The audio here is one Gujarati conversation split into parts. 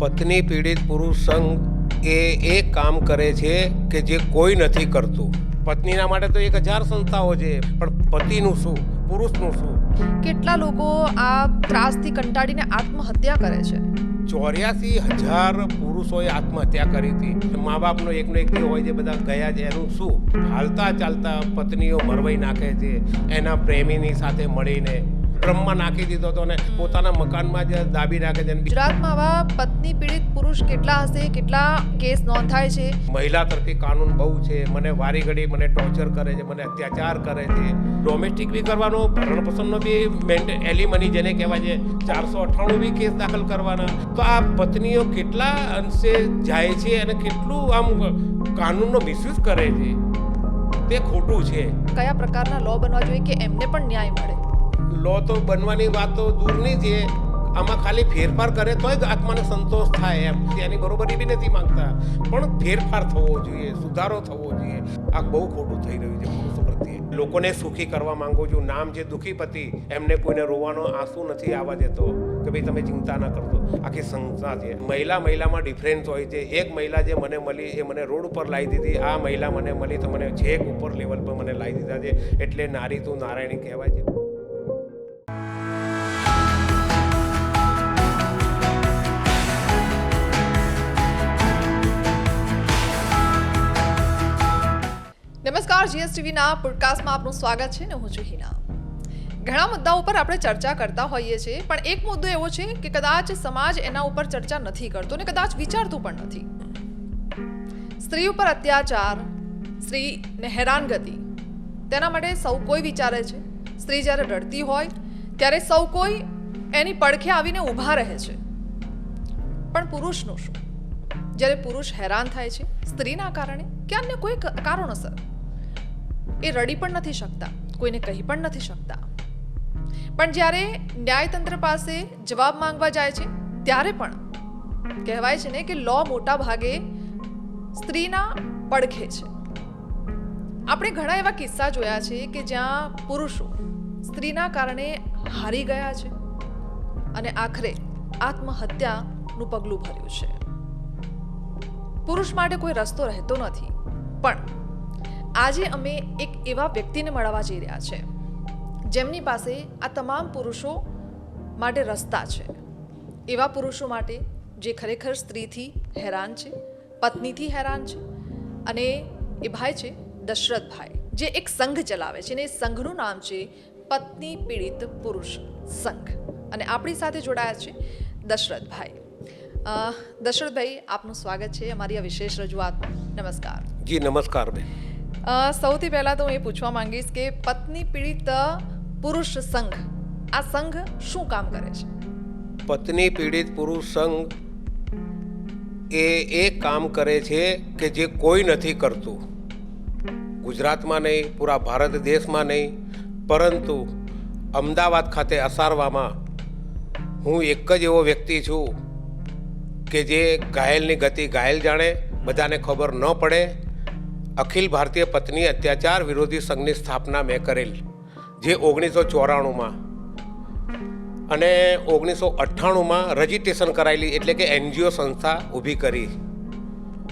પત્ની પીડિત પુરુષ સંઘ એ કામ કરે છે કે જે કોઈ નથી કરતું. પત્નીના માટે તો 1000 સંસ્થાઓ છે, પણ પતિનું શું, પુરુષનું શું? કેટલા લોકો આ ત્રાસથી કંટાળીને આત્મહત્યા કરે છે? 84,000 પુરુષોએ આત્મહત્યા કરી હતી. મા બાપનો એકનો એક જે હોય છે, બધા ગયા છે, એનું શું? હાલતા ચાલતા પત્નીઓ મરવાઈ નાખે છે એના પ્રેમીની સાથે મળીને. બ્રહ્મા નાખી દીધો હતો ને પોતાના મકાનમાં જ દાબી નાખે છે. ગુજરાતમાં આવા પત્ની પીડિત પુરુષ કેટલા હશે? કેટલા કેસ નોંધાય છે? મહિલા તરફી કાનૂન બહુ છે. મને વારી ઘડી મને ટોર્ચર કરે છે, મને અત્યાચાર કરે છે. ડોમેસ્ટિક બી કરવાનો, ભરણ પોષણનો બી એલિમની જેને કહેવાય છે, 498 બી કેસ દાખલ કરવાના. તો આ પત્નીઓ કેટલા અંશે જાય છે અને કેટલું આમ કાનૂનનો મિસયુઝ કરે છે, તે ખોટું છે. કયા પ્રકારના લો બનવા જોઈએ કે એમને પણ ન્યાય મળે? લો તો બનવાની વાત તો દૂરની છે. આમાં ખાલી ફેરફાર કરે તોય જ આત્માને સંતોષ થાય. એમ ત્યાંની બરોબરી બી નથી માંગતા, પણ ફેરફાર થવો જોઈએ, સુધારો થવો જોઈએ. આ બહુ ખોટું થઈ રહ્યું છે પુરુષો પ્રત્યે. લોકોને સુખી કરવા માંગુ છું. નામ છે દુઃખી પતિ, એમને કોઈને રોવાનો આંસુ નથી આવવા દેતો કે ભાઈ તમે ચિંતા ના કરતો. આખી સંસ્થા છે. મહિલામાં ડિફરન્સ હોય છે. એક મહિલા જે મને મળી એ મને રોડ ઉપર લાવી દીધી. આ મહિલા મને મળી તો મને છેક ઉપર લેવલ પર મને લાવી દીધા છે. એટલે નારી તું નારાયણી કહેવાય છે. નમસ્કાર, જીએસટીવીના પોડકાસ્ટમાં આપનું સ્વાગત છે ને હું છું હિના. ઘણા મુદ્દાઓ ઉપર આપણે ચર્ચા કરતા હોઈએ છીએ, પણ એક મુદ્દો એવો છે કે કદાચ સમાજ એના ઉપર ચર્ચા નથી કરતો ને કદાચ વિચારતું પણ નથી. સ્ત્રી ઉપર અત્યાચાર, સ્ત્રીને હેરાનગતિ, તેના માટે સૌ કોઈ વિચારે છે. સ્ત્રી જ્યારે રડતી હોય ત્યારે સૌ કોઈ એની પડખે આવીને ઊભા રહે છે. પણ પુરુષનું શું? જ્યારે પુરુષ હેરાન થાય છે સ્ત્રીના કારણે કે અન્ય કોઈ કારણોસર, એ રડી પણ નથી શકતા, કોઈને કહી પણ નથી શકતા. પણ જ્યારે ન્યાયતંત્ર પાસે જવાબ માંગવા જાય છે ત્યારે પણ કહેવાય છે ને કે લો મોટા ભાગે સ્ત્રીના પડખે છે. આપણે ઘણા એવા કિસ્સા જોયા છે કે જ્યાં પુરુષો સ્ત્રીના કારણે હારી ગયા છે અને આખરે આત્મહત્યાનું પગલું ભર્યું છે. પુરુષ માટે કોઈ રસ્તો રહેતો નથી. પણ આજે અમે એક એવા વ્યક્તિને મળવા જઈ રહ્યા છે જેમની પાસે આ તમામ પુરુષો માટે રસ્તા છે. એવા પુરુષો માટે જે ખરેખર સ્ત્રીથી હેરાન છે, પત્નીથી હેરાન છે. અને એ ભાઈ છે દશરથભાઈ, જે એક સંઘ ચલાવે છે અને એ સંઘનું નામ છે પત્ની પીડિત પુરુષ સંઘ. અને આપણી સાથે જોડાયા છે દશરથભાઈ. દશરથભાઈ, આપનું સ્વાગત છે અમારી આ વિશેષ રજૂઆતમાં. નમસ્કાર. જી નમસ્કાર બેન. સૌથી પહેલાં તો હું એ પૂછવા માંગીશ કે પત્ની પીડિત પુરુષ સંઘ, આ સંઘ શું કામ કરે છે? પત્ની પીડિત પુરુષ સંઘ એ કામ કરે છે કે જે કોઈ નથી કરતું. ગુજરાતમાં નહીં, પૂરા ભારત દેશમાં નહીં, પરંતુ અમદાવાદ ખાતે અસારવામાં હું એક જ એવો વ્યક્તિ છું કે જે ઘાયલની ગતિ ઘાયલ જાણે, બધાને ખબર ન પડે. અખિલ ભારતીય પત્ની અત્યાચાર વિરોધી સંઘની સ્થાપના મેં કરેલ, જે 1994માં અને 1998માં રજિસ્ટ્રેશન કરાયેલી, એટલે કે NGO સંસ્થા ઊભી કરી.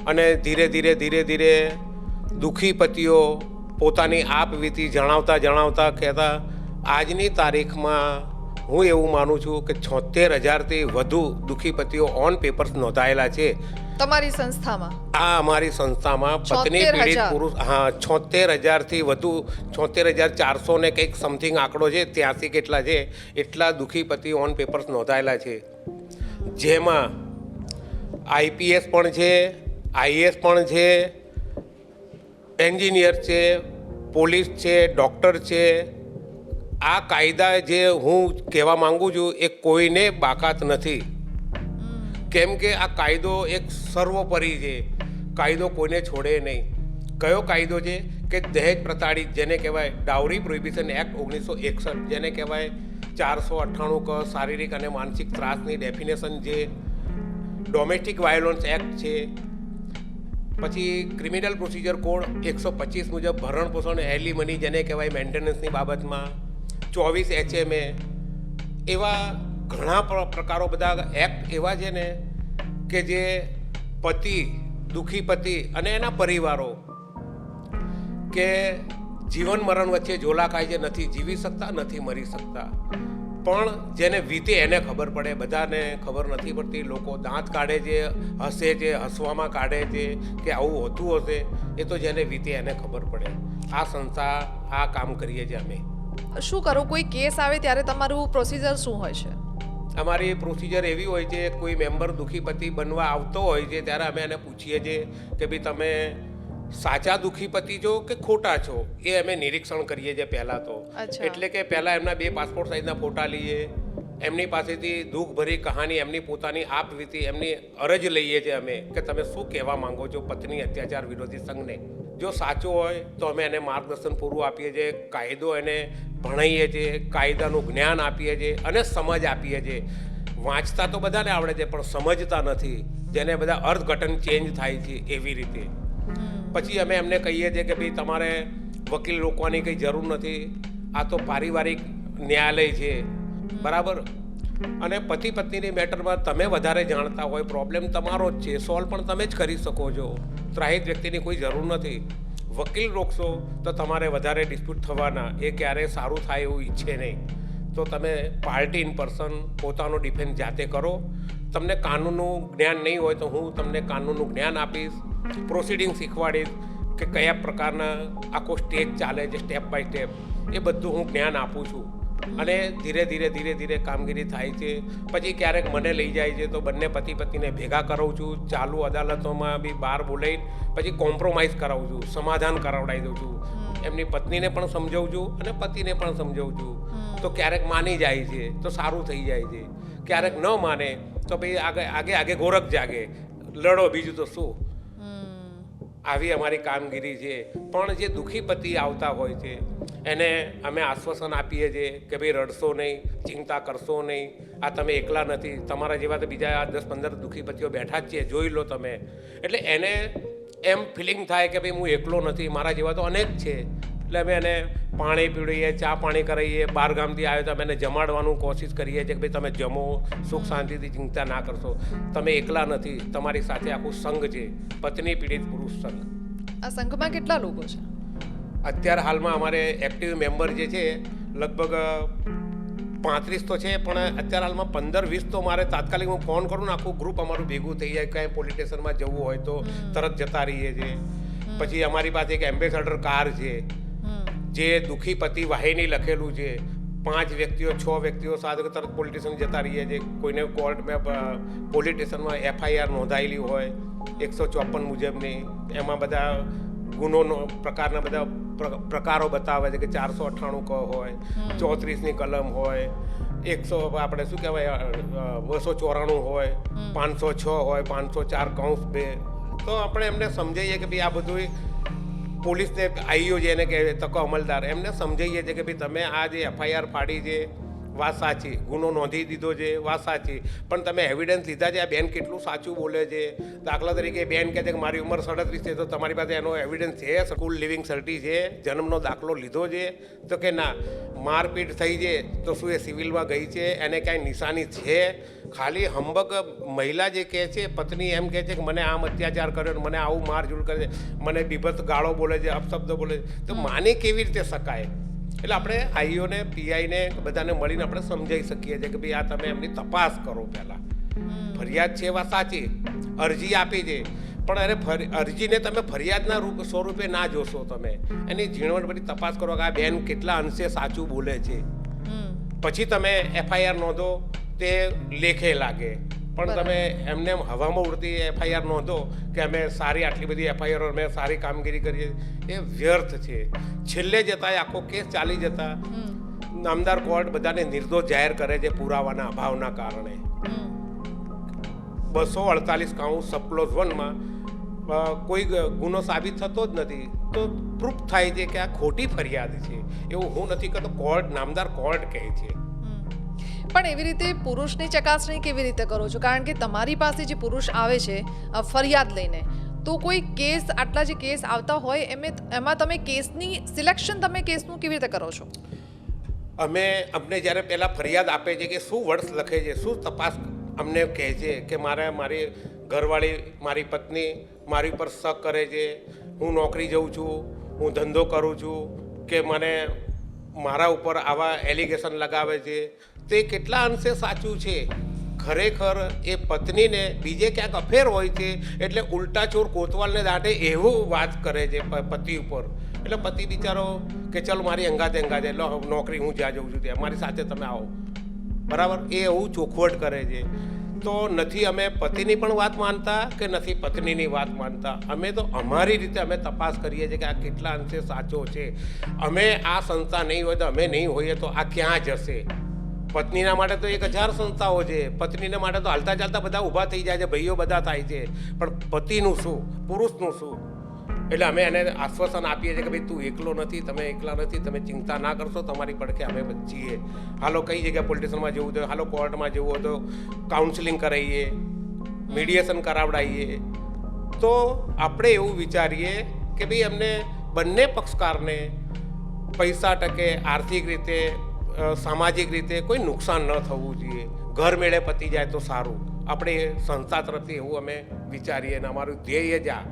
અને ધીરે ધીરે દુઃખી પતિઓ પોતાની આપવીતી જણાવતા કહેતા આજની તારીખમાં હું એવું માનું છું કે 76,000થી વધુ દુઃખી પતિઓ ઓન પેપર્સ નોંધાયેલા છે તમારી સંસ્થામાં. આ અમારી સંસ્થામાં પત્ની પીડિત પુરુષ, 76,000થી વધુ, 76,400 ને કંઈક સમથિંગ આંકડો છે, 83 કેટલા છે, એટલા દુઃખી પતિઓ ઓન પેપર્સ નોંધાયેલા છે. જેમાં IPS પણ છે, IAS પણ છે, એન્જિનિયર છે, પોલીસ છે, ડૉક્ટર છે. આ કાયદા જે હું કહેવા માંગુ છું એ કોઈને બાકાત નથી. કેમ કે આ કાયદો એક સર્વોપરી છે. કાયદો કોઈને છોડે નહીં. કયો કાયદો છે કે દહેજ પ્રતાડિત, જેને કહેવાય ડાઉરી પ્રોહિબિશન એક્ટ 1961, જેને કહેવાય 498 ક શારીરિક અને માનસિક ત્રાસની ડેફિનેશન છે. ડોમેસ્ટિક વાયોલન્સ એક્ટ છે. પછી ક્રિમિનલ પ્રોસિજર કોડ 125 મુજબ ભરણ પોષણ એલિમની, જેને કહેવાય મેન્ટેનન્સની બાબતમાં 24 HMA. એવા ઘણા પ્રકારો, બધા એક્ટ એવા છે ને કે જે પતિ, દુઃખી પતિ અને એના પરિવારો કે જીવન મરણ વચ્ચે ઝોલા ખાય છે, નથી જીવી શકતા, નથી મરી શકતા, પણ જેને વીતે એને ખબર પડે, બધાને ખબર નથી પડતી. લોકો દાંત કાઢે છે, હસે છે, હસવામાં કાઢે છે કે આવું હોતું હશે, એ તો જેને વીતે એને ખબર પડે. આ સંસ્થા આ કામ કરીએ છીએ અમે. શું કરો, કોઈ કેસ આવે ત્યારે તમારું પ્રોસિજર શું હોય છે? અમારી પ્રોસિજર એવી હોય છે, કોઈ મેમ્બર દુઃખીપતિ બનવા આવતો હોય છે ત્યારે અમે એને પૂછીએ છીએ કે ભાઈ તમે સાચા દુઃખીપતિ છો કે ખોટા છો, એ અમે નિરીક્ષણ કરીએ છીએ પહેલાં તો. અચ્છા. એટલે કે પહેલાં એમના 2 પાસપોર્ટ સાઇઝના ફોટા લઈએ, એમની પાસેથી દુઃખભરી કહાની, એમની પોતાની આપવીતી, એમની અરજ લઈએ છીએ અમે કે તમે શું કહેવા માંગો છો પત્ની અત્યાચાર વિરોધી સંઘને. જો સાચું હોય તો અમે એને માર્ગદર્શન પૂરું આપીએ છીએ, કાયદો એને ભણાવીએ છીએ, કાયદાનું જ્ઞાન આપીએ છીએ અને સમજ આપીએ છીએ. વાંચતા તો બધાને આવડે છે પણ સમજતા નથી, જેને બધા અર્થઘટન ચેન્જ થાય છે એવી રીતે. પછી અમે એમને કહીએ છીએ કે ભાઈ તમારે વકીલ રોકવાની કંઈ જરૂર નથી, આ તો પારિવારિક ન્યાયાલય છે, બરાબર. અને પતિ પત્નીની મેટરમાં તમે વધારે જાણતા હોય, પ્રોબ્લેમ તમારો જ છે, સોલ્વ પણ તમે જ કરી શકો છો, ત્રાહિત વ્યક્તિની કોઈ જરૂર નથી. વકીલ રોકશો તો તમારે વધારે ડિસ્પ્યુટ થવાના, એ ક્યારેય સારું થાય એવું ઈચ્છે નહીં. તો તમે પાર્ટી ઇન પર્સન પોતાનો ડિફેન્સ જાતે કરો. તમને કાનૂનનું જ્ઞાન નહીં હોય તો હું તમને કાનૂનનું જ્ઞાન આપીશ, પ્રોસિડિંગ શીખવાડીશ કે કયા પ્રકારના આખો સ્ટેજ ચાલે છે, સ્ટેપ બાય સ્ટેપ, એ બધું હું જ્ઞાન આપું છું. અને ધીરે ધીરે કામગીરી થાય છે. પછી ક્યારેક મને લઈ જાય છે તો બંને પતિ પત્નીને ભેગા કરાવું છું, ચાલુ અદાલતોમાં બી બહાર બોલાવીને પછી કોમ્પ્રોમાઇઝ કરાવું છું, સમાધાન કરાવડાવી દઉં છું. એમની પત્નીને પણ સમજાવું છું અને પતિને પણ સમજાવું છું. તો ક્યારેક માની જાય છે તો સારું થઈ જાય છે, ક્યારેક ન માને તો ભાઈ આગે ગોરખ જાગે, લડો, બીજું તો શું. આવી અમારી કામગીરી છે. પણ જે દુઃખી પતિ આવતા હોય છે એને અમે આશ્વાસન આપીએ છીએ કે ભાઈ રડશો નહીં, ચિંતા કરશો નહીં, આ તમે એકલા નથી, તમારા જેવા તો બીજા 10-15 દુઃખી પતિઓ બેઠા જ છે, જોઈ લો તમે. એટલે એને એમ ફિલિંગ થાય કે ભાઈ હું એકલો નથી, મારા જેવા તો અનેક છે. એટલે અમે એને પાણી પીવડીએ, ચા પાણી કરાવીએ, બહાર ગામથી આવે તો અમે એને જમાડવાનું કોશિશ કરીએ છીએ કે ભાઈ તમે જમો, સુખ શાંતિથી, ચિંતા ના કરશો, તમે એકલા નથી, તમારી સાથે આખું સંઘ છે, પત્ની પીડિત પુરુષ સંઘ. આ સંઘમાં કેટલા લોકો છે? અત્યારે હાલમાં અમારે એક્ટિવ મેમ્બર જે છે લગભગ 35 તો છે, પણ અત્યારે હાલમાં 15-20 તો મારે તાત્કાલિક હું ફોન કરું ને આખું ગ્રુપ અમારું ભેગું થઈ જાય. કાંઈ પોલીસ સ્ટેશનમાં જવું હોય તો તરત જતા રહીએ છીએ. પછી અમારી પાસે એક એમ્બેસેડર કાર છે જે દુઃખી પતિ વાહિની લખેલું છે, 5 વ્યક્તિઓ 6 વ્યક્તિઓ સાથે તરત પોલીસ સ્ટેશન જતા રહીએ છીએ. કોઈને કોર્ટમાં પોલીસ સ્ટેશનમાં FIR નોંધાયેલી હોય 154 મુજબની, એમાં બધા ગુનોનો પ્રકારના બધા પ્રકારો બતાવે છે કે 498 ક હોય, 34ની કલમ હોય, 100 આપણે શું કહેવાય 294 હોય, 506 હોય, 504(2). તો આપણે એમને સમજાવીએ કે ભાઈ આ બધું પોલીસને આઈઓ જેને કે તકો અમલદાર એમને સમજાવીએ છીએ કે ભાઈ તમે આ જે FIR ફાડી છે વાત સાચી, ગુનો નોંધી દીધો છે વાત સાચી, પણ તમે એવિડન્સ લીધા છે આ બેન કેટલું સાચું બોલે છે. દાખલા તરીકે બેન કહે છે કે મારી ઉંમર 37 છે, તો તમારી પાસે એનો એવિડન્સ છે, સ્કૂલ લિવિંગ સર્ટી છે, જન્મનો દાખલો લીધો છે? તો કે ના. મારપીટ થઈ છે તો શું એ સિવિલમાં ગઈ છે, એને કાંઈ નિશાની છે? ખાલી હંબક મહિલા જે કહે છે, પત્ની એમ કહે છે કે મને આમ અત્યાચાર કર્યો, મને આવું મારઝૂડ કરે છે, મને બીભત્સ ગાળો બોલે છે, અપશબ્દ બોલે છે, તો માની કેવી રીતે શકાય? એટલે આપણે આઈઓને પીઆઈને બધાને મળીને આપણે સમજાવી શકીએ છીએ કે ભાઈ આ તમે એમની તપાસ કરો. પહેલાં ફરિયાદ છે એવા સાચી, અરજી આપી છે, પણ અરે અરજીને તમે ફરિયાદના સ્વરૂપે ના જોશો, તમે એની ઝીણવટભરી તપાસ કરો કે આ બેન કેટલા અંશે સાચું બોલે છે. પછી તમે FIR નોંધો, તે લેખે લાગે. પણ તમે એમને હવામાં ઉડતી FIR નોંધો કે અમે સારી આટલી બધી FIR અમે સારી કામગીરી કરીએ, એ વ્યર્થ છે. છેલ્લે જતાં આખો કેસ ચાલી જતા નામદાર કોર્ટ બધાને નિર્દોષ જાહેર કરે છે પુરાવાના અભાવના કારણે. 248 કાઉન્ટ સબક્લોઝ 1માં કોઈ ગુનો સાબિત થતો જ નથી, તો પ્રૂફ થાય છે કે આ ખોટી ફરિયાદ છે. એવું હું નથી કહેતો, કોર્ટ નામદાર કોર્ટ કહે છે. પણ એવી રીતે પુરુષની ચકાસણી કેવી રીતે કરો છો? કારણ કે તમારી પાસે જે પુરુષ આવે છે ફરિયાદ લઈને, તો કોઈ કેસ આટલા જે કેસ આવતા હોય એમાં તમે કેસની સિલેક્શન તમે કેસનું કેવી રીતે કરો છો? અમને જ્યારે પહેલાં ફરિયાદ આપે છે કે શું વર્ષ લખે છે, શું તપાસ અમને કહે છે કે મારી ઘરવાળી મારી પત્ની મારી ઉપર શક કરે છે, હું નોકરી જઉં છું, હું ધંધો કરું છું, કે મને મારા ઉપર આવા એલિગેશન લગાવે છે. તે કેટલા અંશે સાચું છે? ખરેખર એ પત્નીને બીજે ક્યાંક અફેર હોય છે એટલે ઉલટા ચોર કોતવાલને દાટે એવું વાત કરે છે પતિ ઉપર. એટલે પતિ બિચારો કે ચાલો મારી અંગાતે લો નોકરી હું જ્યાં જઉં છું ત્યાં મારી સાથે તમે આવો, બરાબર, એ એવું ચોખવટ કરે છે. તો નથી અમે પતિની પણ વાત માનતા કે નથી પત્નીની વાત માનતા. અમે તો અમારી રીતે અમે તપાસ કરીએ છીએ કે આ કેટલા અંશે સાચો છે. અમે આ સંસ્થા નહીં હોય તો અમે નહીં હોઈએ તો આ ક્યાં જશે? પત્નીના માટે તો 1000 સંસ્થાઓ છે, પત્નીના માટે તો હાલતા ચાલતા બધા ઊભા થઈ જાય છે, ભાઈઓ બધા થાય છે, પણ પતિનું શું, પુરુષનું શું? એટલે અમે એને આશ્વાસન આપીએ છીએ કે ભાઈ તું એકલો નથી, તમે એકલા નથી, તમે ચિંતા ના કરશો, તમારી પડખે અમે છીએ. હાલો કઈ જગ્યાએ પોલીસ સ્ટેશનમાં જવું હોય, હાલો કોર્ટમાં જવું હોય તો કાઉન્સિલિંગ કરાવીએ, મીડિયેશન કરાવડાવીએ. તો આપણે એવું વિચારીએ કે ભાઈ અમને બંને પક્ષકારને પૈસા ટકે, આર્થિક રીતે, સામાજિક રીતે કોઈ નુકસાન ન થવું જોઈએ. ઘર મેળે પતી જાય તો સારું. આપણે સંસ્થા તરફથી એવું અમે વિચારીએ અને અમારું ધ્યેય જ આ.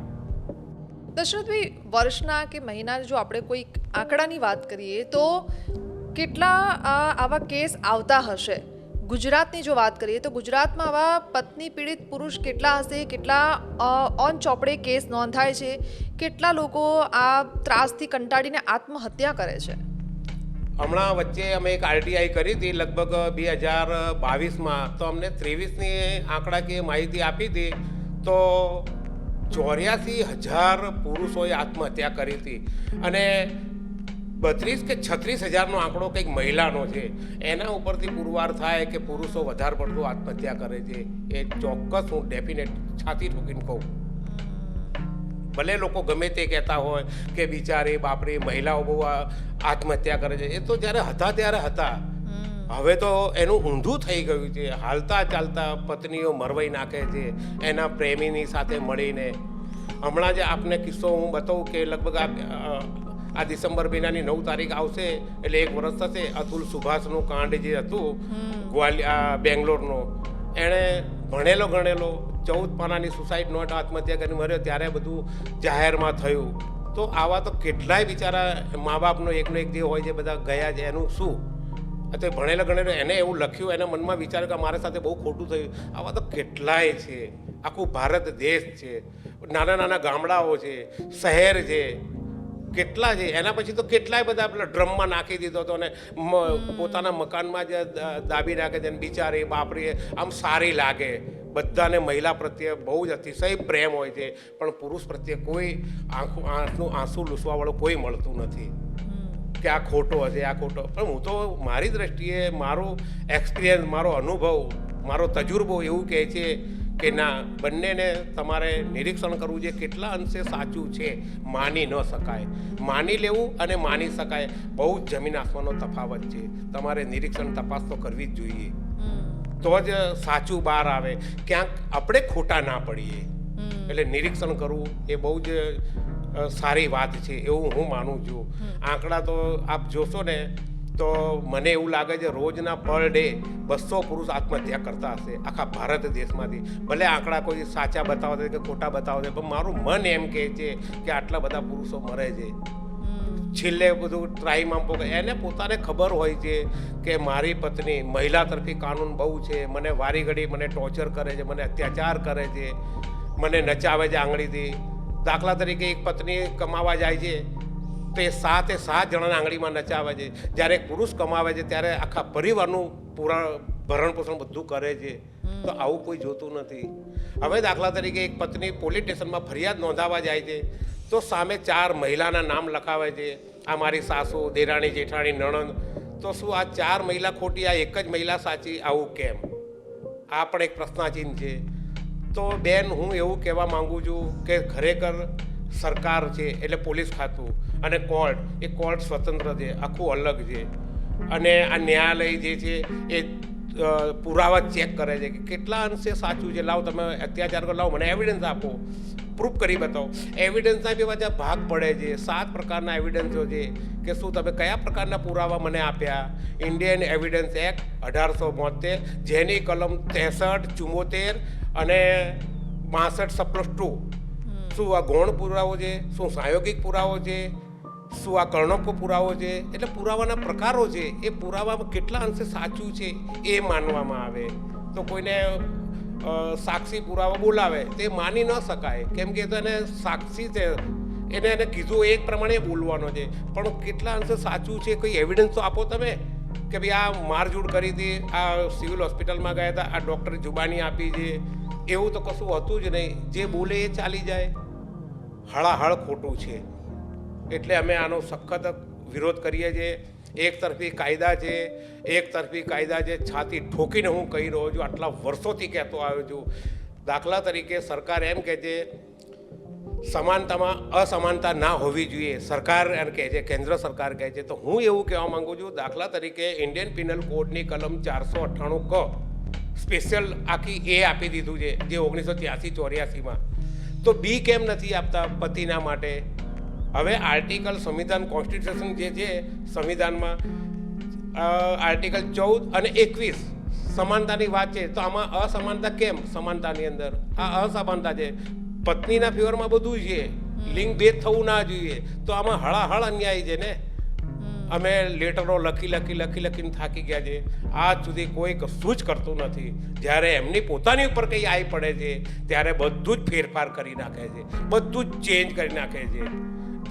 દશરથભાઈ, વર્ષના કે મહિના જો આપણે કોઈ આંકડાની વાત કરીએ તો કેટલા આવા કેસ આવતા હશે? ગુજરાતની જો વાત કરીએ તો ગુજરાતમાં આવા પત્ની પીડિત પુરુષ કેટલા હશે? કેટલા ઓન ચોપડે કેસ નોંધાય છે? કેટલા લોકો આ ત્રાસથી કંટાળીને આત્મહત્યા કરે છે? હમણાં વચ્ચે અમે એક આરટીઆઈ કરી હતી લગભગ 2022માં, તો અમને 23ની આંકડાકીય માહિતી આપી હતી તો 84,000 પુરુષોએ આત્મહત્યા કરી હતી અને 32 કે 36,000નો આંકડો કંઈક મહિલાનો છે. એના ઉપરથી પુરવાર થાય કે પુરુષો વધારે પડતું આત્મહત્યા કરે છે. એ ચોક્કસ હું ડેફિનેટ છાતી ઠોકીને કહું. ભલે લોકો ગમે તે કહેતા હોય કે બિચારી બાપરી મહિલાઓ બહુ આત્મહત્યા કરે છે, એ તો જ્યારે હતા ત્યારે હતા. હવે તો એનું ઊંધું થઈ ગયું છે. હાલતા ચાલતા પત્નીઓ મરવાઈ નાખે છે એના પ્રેમીની સાથે મળીને. હમણાં જ આપને કિસ્સો હું બતાવું કે લગભગ આ ડિસેમ્બર મહિનાની 9 તારીખ આવશે એટલે 1 વર્ષ થશે. અતુલ સુભાષનું કાંડ જે હતું બેંગ્લોરનો, એણે ભણેલો ગણેલો 14 પાનાની સુસાઇડ નોટ આત્મહત્યા કરી મર્યો, ત્યારે બધું જાહેરમાં થયું. તો આવા તો કેટલાય બિચારા મા બાપનો એકનો એક જે હોય છે બધા ગયા છે, એનું શું? તો ભણેલો ગણેલો એને એવું લખ્યું, એના મનમાં વિચાર કે મારી સાથે બહુ ખોટું થયું. આવા તો કેટલાય છે. આખું ભારત દેશ છે, નાના નાના ગામડાઓ છે, શહેર છે, કેટલા છે. એના પછી તો કેટલાય બધા પેલા ડ્રમમાં નાખી દીધો હતો અને પોતાના મકાનમાં જ દાબી નાખે છે. બિચારી બાપરી આમ સારી લાગે, બધાને મહિલા પ્રત્યે બહુ જ અતિશય પ્રેમ હોય છે, પણ પુરુષ પ્રત્યે કોઈ આંસુ લૂસવાવાળું કોઈ મળતું નથી કે આ ખોટો હશે, આ ખોટો. પણ હું તો મારી દ્રષ્ટિએ મારો એક્સપિરિયન્સ, મારો અનુભવ, મારો તજુર્બો એવું કહે છે કે ના, બંનેને તમારે નિરીક્ષણ કરવું છે કેટલા અંશે સાચું છે. માની ન શકાય. માની લેવું અને માની શકાય બહુ જ જમીન આસમાનનો તફાવત છે. તમારે નિરીક્ષણ તપાસ તો કરવી જ જોઈએ, તો જ સાચું બહાર આવે, ક્યાંક આપણે ખોટા ના પડીએ. એટલે નિરીક્ષણ કરવું એ બહુ જ સારી વાત છે એવું હું માનું છું. આંકડા તો આપ જોશો ને તો મને એવું લાગે છે રોજના પર ડે 200 પુરુષ આત્મહત્યા કરતા હશે આખા ભારત દેશમાંથી. ભલે આંકડા કોઈ સાચા બતાવશે કે ખોટા બતાવશે, પણ મારું મન એમ કહે છે કે આટલા બધા પુરુષો મરે છે. છેલ્લે બધું ટ્રાઈમાં એને પોતાને ખબર હોય છે કે મારી પત્ની, મહિલા તરફી કાનૂન બહુ છે, મને વારી ઘડી મને ટોર્ચર કરે છે, મને અત્યાચાર કરે છે, મને નચાવે છે આંગળીથી. દાખલા તરીકે એક પત્ની કમાવા જાય છે તો એ 7 જણાના આંગળીમાં નચાવે છે. જ્યારે એક પુરુષ કમાવે છે ત્યારે આખા પરિવારનું ભરણ પોષણ બધું કરે છે. તો આવું કોઈ જોતું નથી. હવે દાખલા તરીકે એક પત્ની પોલીસ સ્ટેશનમાં ફરિયાદ નોંધાવા જાય છે તો સામે 4 મહિલાના નામ લખાવે છે, આ મારી સાસુ, દેરાણી, જેઠાણી, નણંદ. તો શું આ 4 મહિલા ખોટી, આ એક જ મહિલા સાચી? આવું કેમ? આ પણ એક પ્રશ્નાચિહ્ન છે. તો બેન, હું એવું કહેવા માગું છું કે ખરેખર સરકાર છે એટલે પોલીસ ખાતું અને કોર્ટ, એ કોર્ટ સ્વતંત્ર છે, આખું અલગ છે. અને આ ન્યાયાલય જે છે એ પુરાવા ચેક કરે છે કે કેટલા અંશે સાચું છે. લાવો તમે અત્યાચાર કરો, લાવો મને એવિડન્સ આપો. પ્રૂફ કરી બતાવો. એવિડન્સના બી બધા ભાગ પડે છે. 7 પ્રકારના એવિડન્સો છે કે શું તમે કયા પ્રકારના પુરાવા મને આપ્યા. ઇન્ડિયન એવિડન્સ એક્ટ 1872 જેની કલમ 63, 74 અને 62/2 શું આ ગૌણ પુરાવો છે, શું પ્રાયોગિક પુરાવો છે, શું આ કર્ણકો પુરાવો છે. એટલે પુરાવાના પ્રકારો છે. એ પુરાવામાં કેટલા અંશે સાચું છે એ માનવામાં આવે. તો કોઈને સાક્ષી પુરાવા બોલાવે તે માની ન શકાય, કેમ કે એને સાક્ષી છે, એને કીધું એ પ્રમાણે બોલવાનો છે. પણ કેટલા અંશે સાચું છે, કોઈ એવિડન્સ તો આપો તમે કે ભાઈ આ મારઝૂડ કરી હતી, આ સિવિલ હોસ્પિટલમાં ગયા હતા, આ ડૉક્ટરે જુબાની આપી છે. એવું તો કશું હતું જ નહીં. જે બોલે એ ચાલી જાય. હળાહળ ખોટું છે. એટલે અમે આનો સખત વિરોધ કરીએ છીએ. એકતરફી કાયદા છે, એકતરફી કાયદા છે. છાતી ઠોકીને હું કહી રહ્યો છું, આટલા વર્ષોથી કહેતો આવ્યો છું. દાખલા તરીકે સરકાર એમ કહે છે સમાનતામાં અસમાનતા ના હોવી જોઈએ, સરકાર એમ કહે છે, કેન્દ્ર સરકાર કહે છે. તો હું એવું કહેવા માગું છું, દાખલા તરીકે ઇન્ડિયન પિનલ કોડની કલમ 498 ક સ્પેશિયલ આખી એ આપી દીધું છે, જે 1983-84માં. તો બી કેમ નથી આપતા પતિના માટે? હવે આર્ટિકલ સંવિધાન કોન્સ્ટિટ્યુશન જે છે સંવિધાનમાં આર્ટિકલ 14 અને 21 સમાનતાની વાત છે. તો આમાં અસમાનતા કેમ? સમાનતાની અંદર આ અસમાનતા છે. પત્નીના ફેવરમાં બધું છે, લિંગ ભેદ થવું ના જોઈએ. તો આમાં હળાહળ અન્યાય છે ને. અમે લેટરો લખીને થાકી ગયા છે. આજ સુધી કોઈ કશું જ કરતું નથી. જ્યારે એમની પોતાની ઉપર કંઈ આવી પડે છે ત્યારે બધું જ ફેરફાર કરી નાખે છે, બધું જ ચેન્જ કરી નાખે છે.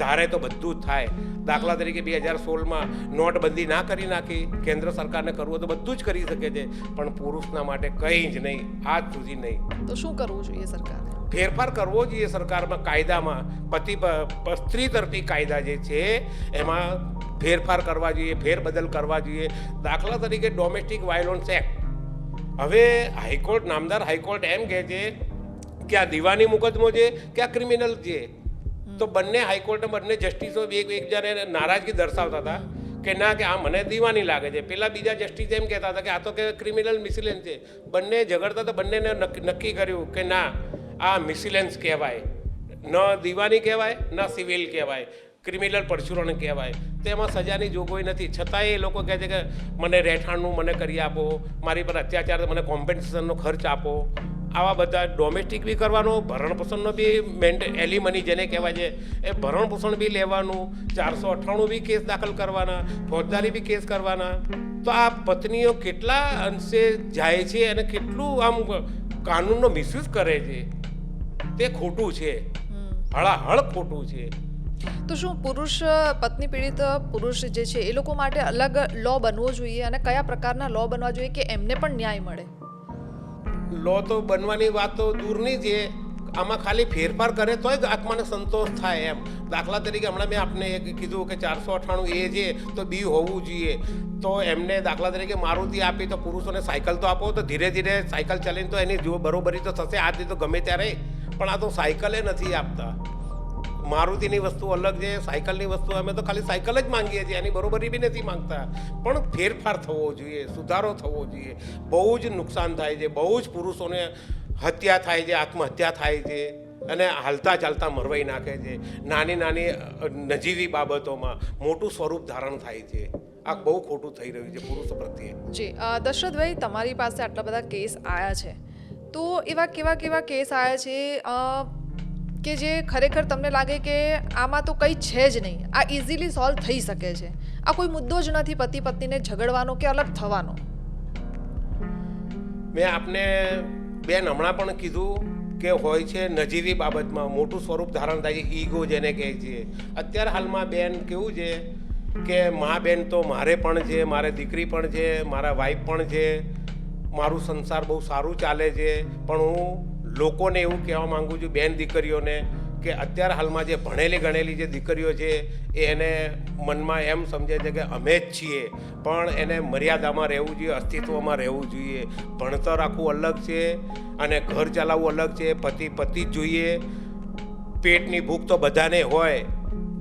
ધારે તો બધું જ થાય. દાખલા તરીકે 2016માં નોટબંધી ના કરી નાખી, કેન્દ્ર સરકારને કરવું હોય તો બધું જ કરી શકે છે, પણ પુરુષના માટે કંઈ જ નહીં, આજ સુધી નહીં. તો શું કરવું જોઈએ સરકારે? ફેરફાર કરવો જોઈએ સરકારમાં, કાયદામાં. સ્ત્રી તરફી કાયદા જે છે એમાં ફેરફાર કરવા જોઈએ, ફેરબદલ કરવા જોઈએ. દાખલા તરીકે ડોમેસ્ટિક વાયોલન્સ એક્ટ. હવે હાઈકોર્ટ, નામદાર હાઈકોર્ટ એમ કહે છે કે આ દીવાની મુકદમો છે કે આ ક્રિમિનલ છે. તો બંને હાઈકોર્ટના બંને જસ્ટિસો એકબીજાને નારાજગી દર્શાવતા હતા કે ના, કે આ મને દીવાની લાગે છે. પેલા બીજા જસ્ટિસ એમ કહેતા હતા કે આ તો કે ક્રિમિનલ મિસલેન્સ છે. બંને ઝઘડતા તો બંનેને નક્કી કર્યું કે ના, આ મિસલેન્સ કહેવાય, ન દીવાની કહેવાય, ન સિવિલ કહેવાય, ક્રિમિનલ પરચુરણ કહેવાય. તેમાં સજાની જોગવાઈ નથી. છતાંય એ લોકો કહે છે કે મને રહેઠાણનું મને કરી આપો, મારી પર અત્યાચાર મને કોમ્પેન્સેશનનો ખર્ચ આપો. આવા બધા ડોમેસ્ટિક બી કરવાનો, ભરણપોષણનો બી એલિમની જેને કહેવાય છે એ ભરણપોષણ બી લેવાનું, 498 બી કેસ દાખલ કરવાના, ફોજદારી બી કેસ કરવાના. તો આ પત્નીઓ કેટલા અંશે જાય છે અને કેટલું આમ કાનૂનનો મિસયુઝ કરે છે. તે ખોટું છે, હળાહળ ખોટું છે. તો શું પત્ની પીડિત પુરુષ જે છે એ લોકો માટે અલગ લો બનવો જોઈએ, અને કયા પ્રકારના લો બનવા જોઈએ કે એમને પણ ન્યાય મળે? લો તો બનવાની વાત તો દૂરની છે. આમાં ખાલી ફેરફાર કરે તોય જ આત્માને સંતોષ થાય એમ. દાખલા તરીકે હમણાં મેં આપને કીધું કે 498 એ છે તો બી હોવું જોઈએ. તો એમને દાખલા તરીકે મારુતિ આપી તો પુરુષોને સાયકલ તો આપો, તો ધીરે ધીરે સાયકલ ચાલીને તો એની જો બરોબરી તો થશે. આજથી તો ગમે ત્યારે, પણ આ તો સાયકલે નથી આપતા. મારુતિની વસ્તુ અલગ છે, સાયકલની વસ્તુ અમે તો ખાલી સાયકલ જ માંગીએ છીએ, એની બરોબરી બી નથી માંગતા. પણ ફેરફાર થવો જોઈએ, સુધારો થવો જોઈએ. બહુ જ નુકસાન થાય છે, બહુ જ પુરુષોને હત્યા થાય છે, આત્મહત્યા થાય છે, અને હાલતા ચાલતા મરવાઈ નાખે છે. નાની નાની નજીવી બાબતોમાં મોટું સ્વરૂપ ધારણ થાય છે. આ બહુ ખોટું થઈ રહ્યું છે પુરુષો પ્રત્યે. જી દશરથભાઈ, તમારી પાસે આટલા બધા કેસ આવ્યા છે, તો એવા કેવા કેસ આવ્યા છે કે જે ખરેખર તમને લાગે કે આમાં તો કંઈ છે જ નહીં, આ ઇઝીલી સોલ્વ થઈ શકે છે, આ કોઈ મુદ્દો જ નથી પતિ પત્નીને ઝઘડવાનો કે અલગ થવાનો? મેં આપને બેન હમણાં પણ કીધું કે હોય છે નજીવી બાબતમાં મોટું સ્વરૂપ ધારણ થાય છે, ઈગો જેને કહે છે. અત્યારે હાલમાં બેન કેવું છે કે મા બેન તો મારે પણ છે, મારે દીકરી પણ છે, મારા વાઈફ પણ છે, મારું સંસાર બહુ સારું ચાલે છે. પણ હું લોકોને એવું કહેવા માગું છું, બેન દીકરીઓને, કે અત્યારે હાલમાં જે ભણેલી ગણેલી જે દીકરીઓ છે એને મનમાં એમ સમજે છે કે અમે જ છીએ, પણ એને મર્યાદામાં રહેવું જોઈએ, અસ્તિત્વમાં રહેવું જોઈએ. ભણતર આખું અલગ છે અને ઘર ચલાવવું અલગ છે. પતિ જ જોઈએ. પેટની ભૂખ તો બધાને હોય,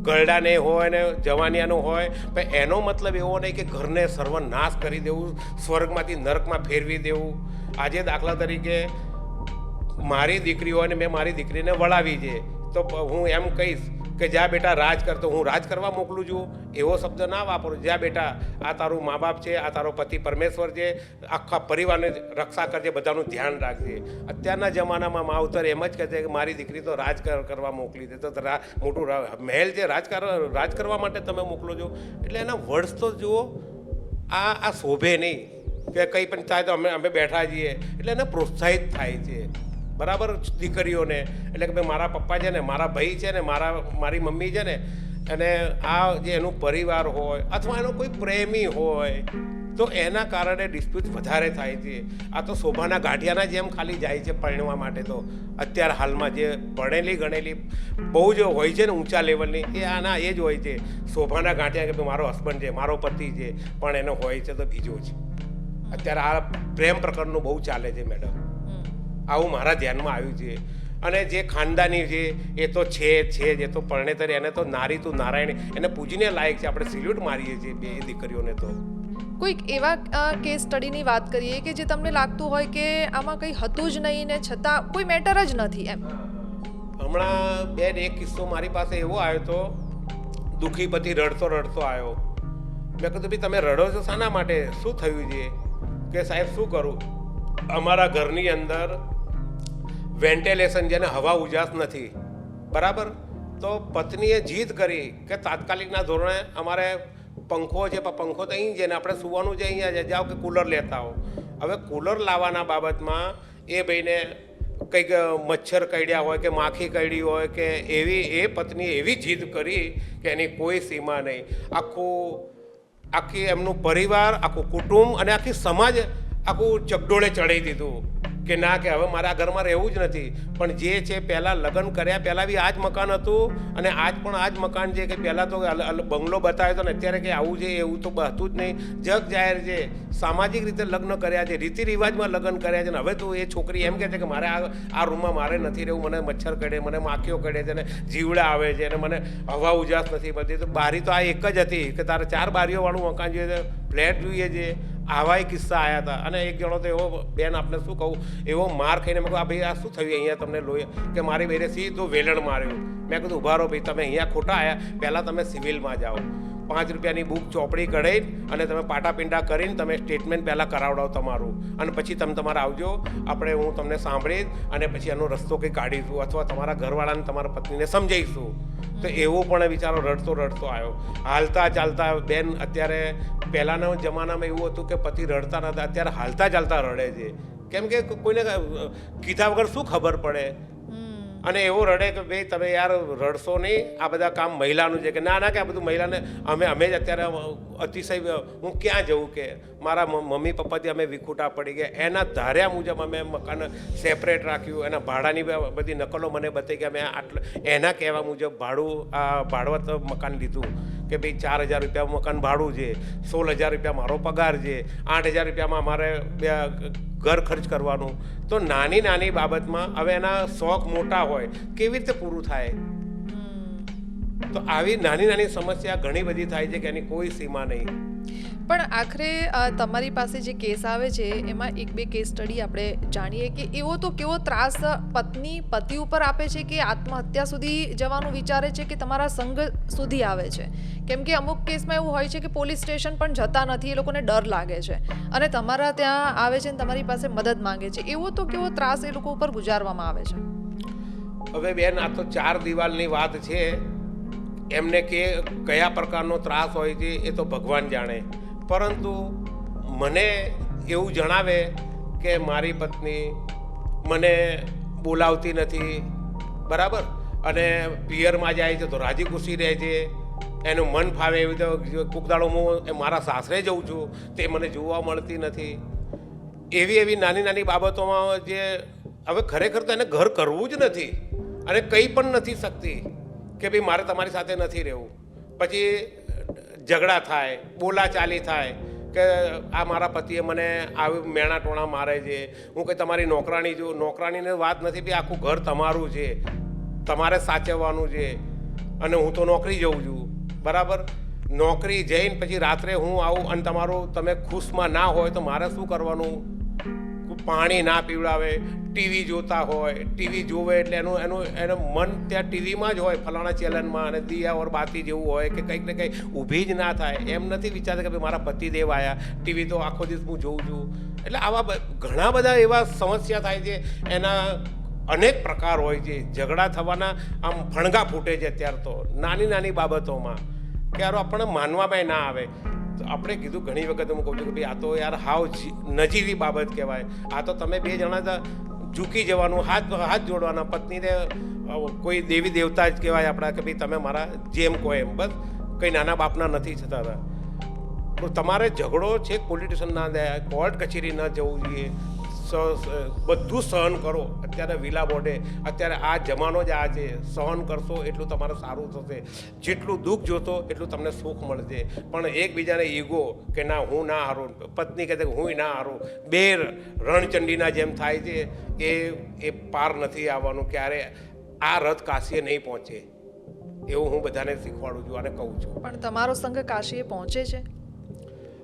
ગરડાને હોય ને જવાનિયાનો હોય, પણ એનો મતલબ એવો નહીં કે ઘરને સર્વનાશ કરી દેવું, સ્વર્ગમાંથી નરકમાં ફેરવી દેવું. આજે દાખલા તરીકે મારી દીકરી હોય ને મેં મારી દીકરીને વળાવી છે તો હું એમ કહીશ કે જા બેટા રાજ કરતો હું રાજ કરવા મોકલું છું એવો શબ્દ ના વાપરું. જા બેટા આ તારું મા બાપ છે, આ તારો પતિ પરમેશ્વર છે, આખા પરિવારને રક્ષા કરજે, બધાનું ધ્યાન રાખજે. અત્યારના જમાનામાં માવતર એમ જ કહે છે કે મારી દીકરી તો રાજ કરવા મોકલી દે, તો મોટું મહેલ છે રાજ કરવા માટે તમે મોકલો છો. એટલે એના વર્ડ્સ તો જુઓ, આ શોભે નહીં કે કંઈ પણ થાય તો અમે બેઠા છીએ, એટલે એને પ્રોત્સાહિત થાય છે બરાબર દીકરીઓને. એટલે કે ભાઈ મારા પપ્પા છે ને, મારા ભાઈ છે ને, મારી મમ્મી છે ને, અને આ જે એનું પરિવાર હોય અથવા એનો કોઈ પ્રેમી હોય તો એના કારણે ડિસ્પ્યુટ વધારે થાય છે. આ તો શોભાના ગાંઠિયાના જેમ ખાલી જાય છે પરણવા માટે. તો અત્યારે હાલમાં જે ભણેલી ગણેલી બહુ જ હોય છે ને ઊંચા લેવલની, એ જ હોય છે શોભાના ગાંઠિયા કે ભાઈ મારો હસબન્ડ છે, મારો પતિ છે, પણ એનો હોય છે તો બીજો છે. અત્યારે આ પ્રેમ પ્રકરણનું બહુ ચાલે છે મેડમ, આવું મારા ધ્યાનમાં આવ્યું છે. અને જે ખાનદાની છે એ તો છે જ, એ તો પરણેતર, એને તો નારી તું નારાયણ, એને પૂજીને લાયક છે. આપણે સિલ્યુટ મારીએ છીએ બે દીકરીઓને. તો કોઈક એવા કેસ સ્ટડીની વાત કરીએ કે જે તમને લાગતું હોય કે આમાં કંઈ હતું જ નહીં ને છતાં કોઈ મેટર જ નથી એમ. હમણાં બેન એક કિસ્સો મારી પાસે એવો આવ્યો તો, દુઃખી પતિ રડતો આવ્યો. મેં કીધું ભાઈ તમે રડો છો શાના માટે, શું થયું છે? કે સાહેબ શું કરું, અમારા ઘરની અંદર વેન્ટિલેશન જેને હવા ઉજાસ નથી બરાબર. તો પત્નીએ જીદ કરી કે તાત્કાલિકના ધોરણે અમારે પંખો છે, પંખો તો અહીં છે ને આપણે સુવાનું છે અહીંયા જાઓ કે કૂલર લેતા હો. હવે કૂલર લાવવાના બાબતમાં એ ભાઈને કંઈક મચ્છર કરડ્યા હોય કે માખી કરડી હોય કે એ પત્નીએ એવી જીદ કરી કે એની કોઈ સીમા નહીં. આખી એમનું પરિવાર, આખું કુટુંબ અને આખી સમાજ આખું ચકડોળે ચડાવી દીધું કે ના, કે હવે મારા ઘરમાં રહેવું જ નથી. પણ જે છે પહેલાં લગ્ન કર્યા પહેલાં બી આ જ મકાન હતું અને આજ પણ આ જ મકાન છે. કે પહેલાં તો બંગલો બતાવ્યો હતો ને અત્યારે કે આવું છે એવું તો હતું જ નહીં. જગ જાહેર છે, સામાજિક રીતે લગ્ન કર્યા છે, રીતિ રિવાજમાં લગ્ન કર્યા છે. ને હવે તો એ છોકરી એમ કહે છે કે મારે આ રૂમમાં મારે નથી રહેવું, મને મચ્છર કરડે, મને માખીઓ કરડે છે, ને જીવડા આવે છે, અને મને હવા ઉજાસ નથી મળતી. તો બારી તો આ એક જ હતી કે તારે 4 બારીઓવાળું મકાન જોઈએ છે, ફ્લેટ જોઈએ છે. આવાય કિસ્સા આવ્યા હતા. અને એક જણો તો એવો, બેન આપણે શું કહું, એવો માર ખાઈને મેં કહું આ ભાઈ આ શું થયું અહીંયા તમને લોહી, કે મારી બેને સીધું વેલણ માર્યું. મેં કીધું ઉભા રહો ભાઈ, તમે અહીંયા ખોટા આવ્યા, પહેલાં તમે સિવિલમાં જાઓ, 5 રૂપિયાની બુક ચોપડી કઢાવીને અને તમે પાટાપિંડા કરીને તમે સ્ટેટમેન્ટ પહેલાં કરાવડાવો તમારું, અને પછી તમે તમારે આવજો, આપણે હું તમને સાંભળીશ અને પછી એનો રસ્તો કંઈ કાઢીશું અથવા તમારા ઘરવાળાને તમારા પત્નીને સમજાવીશું. તો એવો પણ બિચારો રડતો આવ્યો. હાલતા ચાલતા બેન, અત્યારે પહેલાંના જમાનામાં એવું હતું કે પતિ રડતા નહોતા, અત્યારે હાલતા ચાલતા રડે છે. કેમ કે કોઈને કીધા વગર શું ખબર પડે. અને એવો રડે કે ભાઈ તમે યાર રડશો નહીં, આ બધા કામ મહિલાનું છે. કે ના કે આ બધું મહિલાને અમે જ અત્યારે અતિશય, હું ક્યાં જવું, કે મારા મમ્મી પપ્પાથી અમે વિખૂટા પડી ગયા. એના ધાર્યા મુજબ અમે મકાન સેપરેટ રાખ્યું. એના ભાડાની બધી નકલો મને બતાવી કે અમે એના કહેવા મુજબ ભાડવત મકાન લીધું. કે ભાઈ 4,000 રૂપિયા મકાન ભાડું છે, 16,000 રૂપિયા મારો પગાર છે, 8,000 રૂપિયામાં અમારે ઘર ખર્ચ કરવાનું. તો નાની બાબતમાં હવે એના શોખ મોટા હોય, કેવી રીતે પૂરું થાય? તો આવી નાની સમસ્યા ઘણી બધી થાય છે કે એની કોઈ સીમા નહીં. પણ આખરે તમારી પાસે જે કેસ આવે છે એમાં 1-2 કેસ સ્ટડી આપણે જાણીએ કે એવો તો કેવો ત્રાસ પત્ની પતિ ઉપર આપે છે કે આત્મહત્યા સુધી જવાનું વિચારે છે કે તમારા સંગ સુધી આવે છે. કેમ કે અમુક કેસમાં એવું હોય છે કે પોલીસ સ્ટેશન પણ જતા નથી, એ લોકોને ડર લાગે છે અને તમારા ત્યાં આવે છે ને તમારી પાસે મદદ માંગે છે. એવો તો કેવો ત્રાસ એ લોકો ઉપર ગુજારવામાં આવે છે? હવે બેન, આ તો 4 દિવાલની વાત છે. એમને કયા પ્રકારનો ત્રાસ હોય છે એ તો ભગવાન જાણે. પરંતુ મને એવું જણાવે કે મારી પત્ની મને બોલાવતી નથી બરાબર, અને પિયરમાં જાય છે તો રાજી ખુશી રહે છે, એનું મન ફાવે એવી રીતે. કોક દાડો હું મારા સાસરે જઉં છું તે મને જોવા મળતી નથી. એવી નાની બાબતોમાં જે હવે ખરેખર તો એને ઘર કરવું જ નથી અને કંઈ પણ નથી શકતી કે ભાઈ મારે તમારી સાથે નથી રહેવું. પછી ઝઘડા થાય, બોલાચાલી થાય કે આ મારા પતિએ મને આવી મેણા ટોણા મારે છે, હું કંઈ તમારી નોકરાણી છું. નોકરાણીને વાત નથી, ભાઈ આખું ઘર તમારું છે, તમારે સાચવવાનું છે, અને હું તો નોકરી જઉં છું બરાબર. નોકરી જઈને પછી રાત્રે હું આવું અને તમે ખુશમાં ના હોય તો મારે શું કરવાનું? પાણી ના પીવડાવે, ટીવી જોતા હોય, ટીવી જોવે એટલે એનું મન ત્યાં ટીવીમાં જ હોય, ફલાણા ચેનલમાં, અને દિયા ઓર બાતી જેવું હોય કે કંઈક ને કંઈક ઊભી જ ના થાય. એમ નથી વિચારતા કે ભાઈ મારા પતિદેવ આવ્યા, ટીવી તો આખો દિવસ હું જોઉં છું. એટલે આવા ઘણા બધા એવા સમસ્યા થાય છે, એના અનેક પ્રકાર હોય છે. ઝઘડા થવાના આમ ફણગા ફૂટે છે અત્યારે તો નાની નાની બાબતોમાં, કે યાર આપણને માનવામાં ના આવે. આપણે કીધું ઘણી વખત હું કહું છું કે ભાઈ આ તો યાર હાવ નજીવી બાબત કહેવાય. આ તો તમે બે જણા ઝૂકી જવાનું, હાથ જોડવાના, પત્નીને કોઈ દેવી દેવતા જ કહેવાય આપણા, કે ભાઈ તમે મારા જેમ કહો એમ, બસ કંઈ નાના બાપના નથી થતા હતા. તો તમારે ઝઘડો છે પોલિટિશિયન ના દે, કોર્ટ કચેરી ન જવું જોઈએ, બધું સહન કરો. અત્યારે વિલા બોર્ડે અત્યારે આ જમાનો જ આ છે, સહન કરશો એટલું તમારે સારું થશે. જેટલું દુઃખ જોતો એટલું તમને સુખ મળશે. પણ એકબીજાને ઈગો કે ના હું ના હારું, પત્ની કહે છે કે હું ના હારું, બે રણચંડીના જેમ થાય છે, એ પાર નથી આવવાનું. ક્યારે આ રથ કાશીએ નહીં પહોંચે એવું હું બધાને શીખવાડું છું અને કહું છું. પણ તમારો સંઘ કાશીએ પહોંચે છે?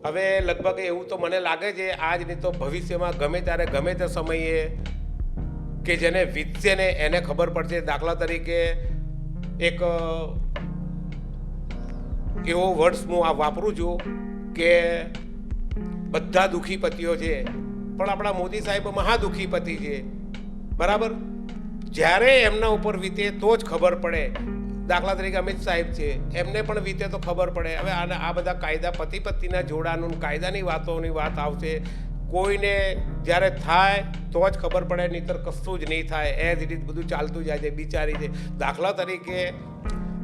હવે લગભગ એવું તો મને લાગે છે આજ નહીં તો ભવિષ્યમાં ગમે ત્યારે ગમે તે સમયે કે જેને વીતશે ને એને ખબર પડશે. દાખલા તરીકે એક એવો વર્ડ્સ હું આ વાપરું છું કે બધા દુઃખી પતિઓ છે, પણ આપણા મોદી સાહેબ મહા દુઃખી પતિ છે, બરાબર. જ્યારે એમના ઉપર વીતે તો જ ખબર પડે. દાખલા તરીકે અમિત સાહેબ છે, એમને પણ વીતે તો ખબર પડે. હવે આ બધા કાયદા પતિ પત્નીના જોડાનું કાયદાની વાતોની વાત આવશે. કોઈને જ્યારે થાય તો જ ખબર પડે, નહીંતર કશું જ નહીં થાય. એ જ રીતે બધું ચાલતું જાય છે, બિચારી છે. દાખલા તરીકે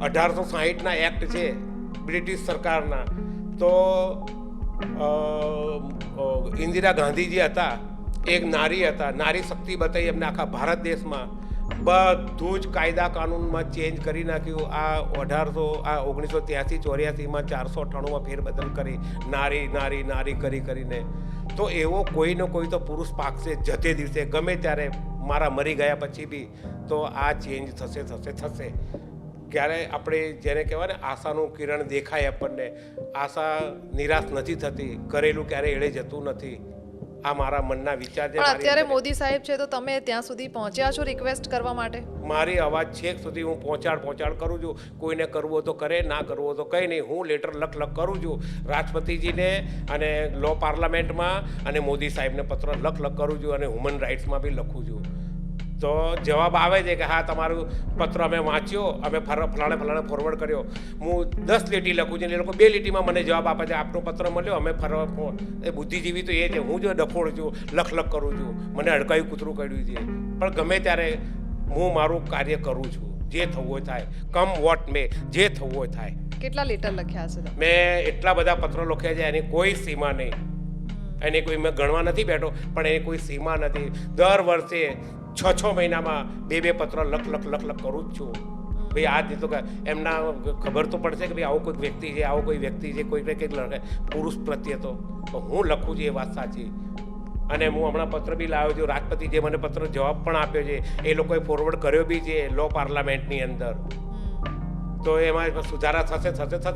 1860ના એક્ટ છે બ્રિટિશ સરકારના, તો ઇન્દિરા ગાંધીજી હતા, એક નારી હતા, નારી શક્તિ બતાવી એમને આખા ભારત દેશમાં. બધું જ કાયદા કાનૂનમાં ચેન્જ કરી નાખ્યું. આ 1983-84માં 498માં ફેરબદલ કરી, નારી નારી નારી કરીને. તો એવો કોઈનો કોઈ તો પુરુષ પાકશે જતે દિવસે, ગમે ત્યારે, મારા મરી ગયા પછી બી. તો આ ચેન્જ થશે. ક્યારે આપણે જેને કહેવાય ને આશાનું કિરણ દેખાય આપણને, આશા નિરાશ નથી થતી, કરેલું ક્યારે એળે જતું નથી. આ મારા મનના વિચાર છે. પણ અત્યારે મોદી સાહેબ છે તો તમે ત્યાં સુધી પહોંચ્યા છો રિક્વેસ્ટ કરવા માટે? મારી અવાજ છેક સુધી હું પહોંચાડ કરું છું. કોઈને કરવો તો કરે, ના કરવો તો કંઈ નહીં. હું લેટર લખ કરું છું રાષ્ટ્રપતિજીને અને લો પાર્લામેન્ટમાં, અને મોદી સાહેબને પત્ર લખ કરું છું, અને હ્યુમન રાઇટ્સમાં બી લખું છું. તો જવાબ આવે છે કે હા તમારું પત્ર અમે વાંચ્યો, અમે ફલાણે ફોરવર્ડ કર્યો. હું 10 લીટી લખું છું, એ લોકો 2 લીટીમાં મને જવાબ આપે છે આપનો પત્ર મળ્યો, અમે એ બુદ્ધિજીવી તો એ છે. હું જો ડફોડ છું, લખ કરું છું, મને અડકાયું કૂતરું કર્યું છે. પણ ગમે ત્યારે હું મારું કાર્ય કરું છું. જે થવું હોય થાય, કમ વોટ મે, જે થવું હોય થાય. કેટલા લેટર લખ્યા છે તમે? મેં એટલા બધા પત્રો લખ્યા છે, એની કોઈ સીમા નહીં. એની કોઈ મેં ગણવા નથી બેઠો, પણ એની કોઈ સીમા નથી. દર વર્ષે 6 મહિનામાં 2 પત્ર લખ કરું જ છું. ભાઈ આ જ તો કે એમના ખબર તો પડશે કે ભાઈ આવો કોઈ વ્યક્તિ છે, આવો કોઈ વ્યક્તિ છે, કોઈને કંઈક લખે પુરુષ પ્રત્યે. તો હું લખું છું, એ વાત સાચી. અને હું હમણાં પત્ર બી લાવ્યો છું. રાષ્ટ્રપતિ જે મને પત્ર જવાબ પણ આપ્યો છે, એ લોકોએ ફોરવર્ડ કર્યો બી છે લો પાર્લામેન્ટની અંદર. તો એમાં સુધારા થશે,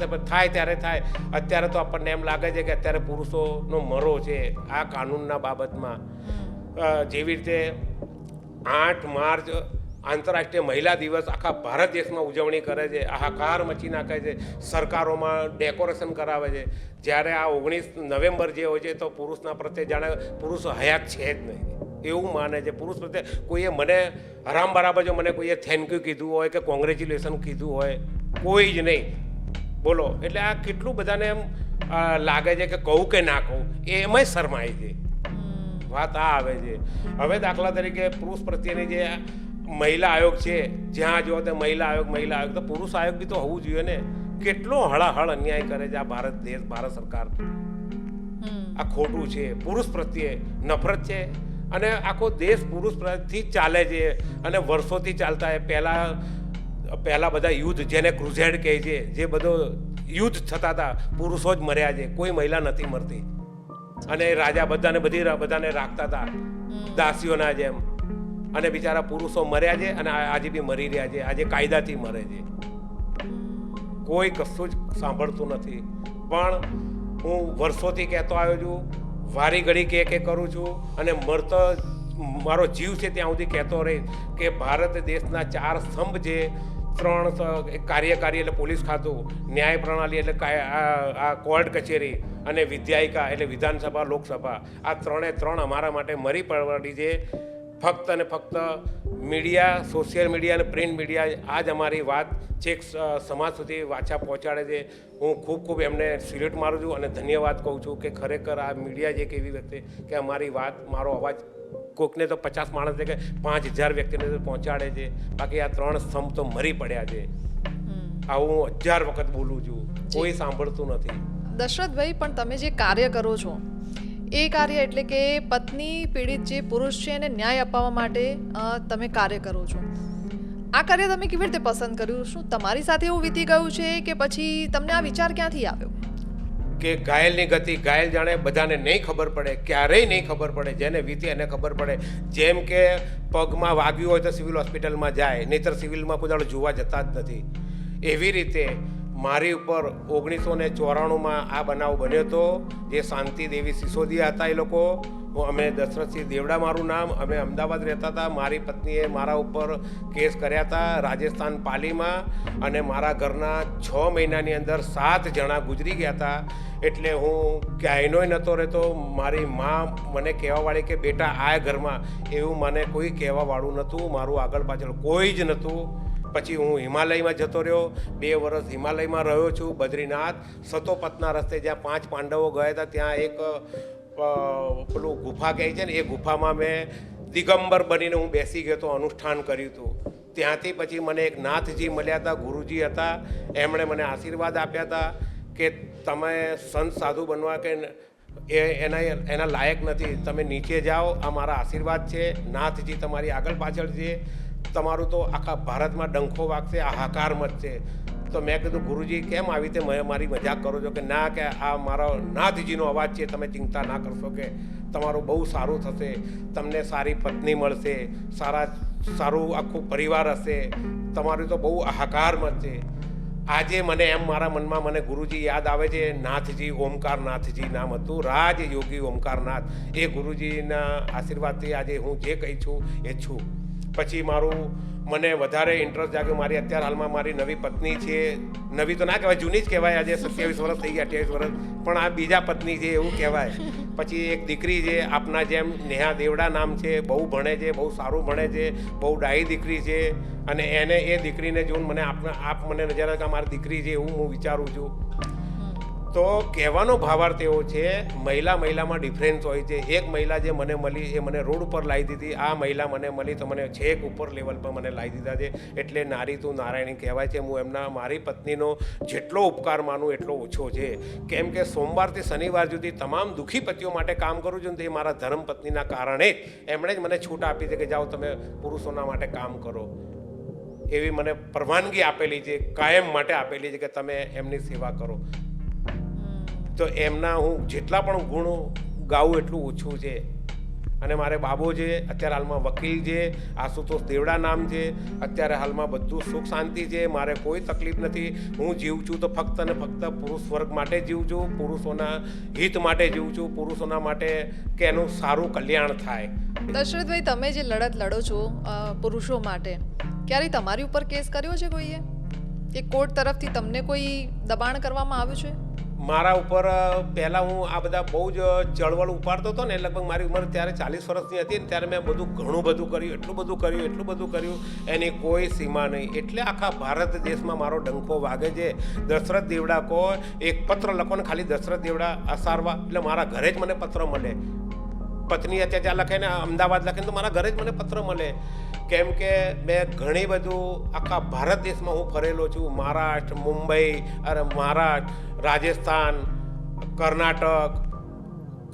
પણ થાય ત્યારે થાય. અત્યારે તો આપણને એમ લાગે છે કે અત્યારે પુરુષોનો મરો છે આ કાનૂનના બાબતમાં. જેવી રીતે 8 માર્ચ આંતરરાષ્ટ્રીય મહિલા દિવસ આખા ભારત દેશમાં ઉજવણી કરે છે, હાહાકાર મચી નાખે છે, સરકારોમાં ડેકોરેશન કરાવે છે. જ્યારે આ 19 નવેમ્બર જે હોય છે તો પુરુષના પ્રત્યે જાણે પુરુષ હયાત છે જ નહીં એવું માને છે. પુરુષ પ્રત્યે કોઈએ મને હરામ બરાબર જો મને કોઈએ થેન્ક યુ કીધું હોય કે કોંગ્રેચ્યુલેશન કીધું હોય, કોઈ જ નહીં. બોલો, એટલે આ કેટલું બધાને એમ લાગે છે કે કહું કે ના કહું, એમાંય શરમાય છે. વાત આ આવે છે. હવે દાખલા તરીકે પુરુષ પ્રત્યેની જે મહિલા આયોગ છે, જ્યાં જો તે મહિલા આયોગ, તો પુરુષ આયોગ બી તો હોવું જોઈએ ને. કેટલો હળાહળ અન્યાય કરે છે આ ભારત સરકાર. આ ખોટું છે. પુરુષ પ્રત્યે નફરત છે, અને આખો દેશ પુરુષ પ્રત્યેથી ચાલે છે, અને વર્ષોથી ચાલતા. પહેલા બધા યુદ્ધ જેને ક્રુઝેડ કહે છે, જે બધો યુદ્ધ થતા હતા, પુરુષો જ મર્યા છે, કોઈ મહિલા નથી મરતી. અને રાજા બધાને રાખતા હતા દાસીઓના જેમ. અને બિચારા પુરુષો મર્યા છે, અને આજે બી મરી રહ્યા છે. આજે કાયદાથી મરે છે, કોઈ કશું જ સાંભળતું નથી. પણ હું વર્ષોથી કહેતો આવ્યો છું, વારી ઘડી કે કરું છું અને મરતો મારો જીવ છે ત્યાં સુધી કહેતો રહીશ કે ભારત દેશના 4 સ્તંભ જે 3 કાર્યકારી એટલે પોલીસ ખાતું, ન્યાય પ્રણાલી એટલે આ કોર્ટ કચેરી અને વિધાયિકા એટલે વિધાનસભા લોકસભા, આ 3 અમારા માટે મરી પડવાની છે. ફક્ત અને ફક્ત મીડિયા, સોશિયલ મીડિયા અને પ્રિન્ટ મીડિયા આ જ અમારી વાત છેક સમાજ સુધી વાચા પહોંચાડે છે. હું ખૂબ એમને સિલ્યુટ મારું છું અને ધન્યવાદ કહું છું કે ખરેખર આ મીડિયા જે એક એવી વ્યક્તિ કે અમારી વાત, મારો અવાજ કોઈકને તો 50 માણસ છે કે 5000 વ્યક્તિને પહોંચાડે છે. બાકી આ 3 સ્તંભ તો મરી પડ્યા છે. આવું હું 1000 વખત બોલું છું, કોઈ સાંભળતું નથી. દશરથભાઈ, પણ તમે જે કાર્ય કરો છો એ કાર્ય એટલે કે પત્ની પીડિત જે પુરુષ છે એને ન્યાય અપાવવા માટે તમે કાર્ય કરો છો. આ કાર્ય તમે કેવી રીતે પસંદ કર્યું? શું તમારી સાથે એવું વીતી ગયું છે કે પછી તમને આ વિચાર ક્યાંથી આવ્યો? કે ઘાયલની ગતિ ઘાયલ જાણે, બધાને નહીં ખબર પડે, ક્યારેય નહીં ખબર પડે. જેને વીતી એને ખબર પડે. જેમ કે પગમાં વાગ્યું હોય તો સિવિલ હોસ્પિટલમાં જાય, નહીંતર સિવિલમાં કોઈ દાડો જોવા જતા જ નથી. એવી રીતે મારી ઉપર 1994માં આ બનાવ બન્યો હતો. જે શાંતિ દેવી સિસોદિયા હતા એ લોકો, અમે દશરથસિંહ દેવડા મારું નામ, અમે અમદાવાદ રહેતા હતા. મારી પત્નીએ મારા ઉપર કેસ કર્યા હતા રાજસ્થાન પાલીમાં અને મારા ઘરના 6 મહિનાની અંદર 7 જણા ગુજરી ગયા હતા. એટલે હું ક્યાંયનોય નહોતો રહેતો. મારી મા મને કહેવાવાળી કે બેટા આ ઘરમાં, એવું મને કોઈ કહેવાવાળું નહોતું. મારું આગળ પાછળ કોઈ જ નહોતું. પછી હું હિમાલયમાં જતો રહ્યો, 2 વર્ષ હિમાલયમાં રહ્યો છું. બદ્રીનાથ સતોપતના રસ્તે જ્યાં 5 પાંડવો ગયા હતા ત્યાં એક પેલું ગુફા કહે છે ને, એ ગુફામાં મેં દિગંબર બનીને હું બેસી ગયો તો અનુષ્ઠાન કર્યું હતું. ત્યાંથી પછી મને એક નાથજી મળ્યા હતા, ગુરુજી હતા. એમણે મને આશીર્વાદ આપ્યા હતા કે તમે સંત સાધુ બનવા કે એના લાયક નથી, તમે નીચે જાઓ, આ મારા આશીર્વાદ છે. નાથજી તમારી આગળ પાછળ છે, તમારું તો આખા ભારતમાં ડંખો વાગશે, આ હાકાર મચશે. તો મેં કીધું ગુરુજી કેમ આવી રીતે મારી મજાક કરો છો? કે ના, કે આ મારો નાથજીનો અવાજ છે, તમે ચિંતા ના કરશો, કે તમારું બહુ સારું થશે, તમને સારી પત્ની મળશે, સારું આખું પરિવાર હશે, તમારું તો બહુ હાહાકાર મચશે. આજે મને એમ મારા મનમાં મને ગુરુજી યાદ આવે છે. નાથજી, ઓમકારનાથજી નામ હતું, રાજ યોગી ઓમકારનાથ. એ ગુરુજીના આશીર્વાદથી આજે હું જે કહી છું એ છું. પછી મને વધારે ઇન્ટરેસ્ટ જાગ્યો. મારી અત્યારે હાલમાં મારી નવી પત્ની છે. નવી તો ના કહેવાય, જૂની જ કહેવાય. આજે 27 વર્ષ થઈ ગયા, 28 વર્ષ, પણ આ બીજા પત્ની છે એવું કહેવાય. પછી એક દીકરી છે આપના જેમ, નેહા દેવડા નામ છે. બહુ ભણે છે, બહુ સારું ભણે છે, બહુ ડાયી દીકરી છે. અને એ દીકરીને જોઈને મને મને નજર આવે કે મારી દીકરી છે એવું હું વિચારું છું. તો કહેવાનો ભાવાર્થ એવો છે, મહિલામાં ડિફરન્સ હોય છે. એક મહિલા જે મને મળી એ મને રોડ ઉપર લાવી દીધી. આ મહિલા મને મળી તો મને છેક ઉપર લેવલ પર મને લાવી દીધા છે. એટલે નારી તું નારાયણી કહેવાય છે. હું મારી પત્નીનો જેટલો ઉપકાર માનું એટલો ઓછો છે. કેમ કે સોમવારથી શનિવાર સુધી તમામ દુઃખી પતિઓ માટે કામ કરું છું ને તે મારા ધર્મપત્નીના કારણે જ એમણે જ મને છૂટ આપી છે કે જાઓ તમે પુરુષોના માટે કામ કરો. એવી મને પરવાનગી આપેલી છે, કાયમ માટે આપેલી છે કે તમે એમની સેવા કરો. તો એમના હું જેટલા પણ ગુણો ગાઉં એટલું ઓછું છે. અને મારે બાબો છે, અત્યારે હાલમાં વકીલ છે, આશુતોષ દેવડા નામ છે. અત્યારે હાલમાં બધું સુખ શાંતિ છે, મારે કોઈ તકલીફ નથી. હું જીવું છું તો ફક્ત ને ફક્ત પુરુષ વર્ગ માટે જીવું છું, પુરુષોના હિત માટે જીવું છું, પુરુષોના માટે કે એનું સારું કલ્યાણ થાય. દશરથભાઈ, તમે જે લડત લડો છો પુરુષો માટે, ક્યારે તમારી ઉપર કેસ કર્યો છે કોઈએ? કે કોર્ટ તરફથી તમને કોઈ દબાણ કરવામાં આવ્યું છે? મારા ઉપર પહેલાં હું આ બધા બહુ જ ચળવળ ઉપાડતો હતો ને, લગભગ મારી ઉંમર ત્યારે 40 વર્ષની હતી ને ત્યારે મેં ઘણું બધું કર્યું, એટલું બધું કર્યું, એની કોઈ સીમા નહીં. એટલે આખા ભારત દેશમાં મારો ડંકો વાગે છે. દશરથ દેવડા કહો, એક પત્ર લખો ને ખાલી દશરથ દેવડા અસારવા, એટલે મારા ઘરે જ મને પત્ર મળે. પત્ની અત્યારે લખે ને અમદાવાદ લખે ને તો મારા ઘરે જ મને પત્ર મળે. કેમ કે મેં ઘણી બધું આખા ભારત દેશમાં હું ફરેલો છું. મહારાષ્ટ્ર, મુંબઈ, રાજસ્થાન, કર્ણાટક,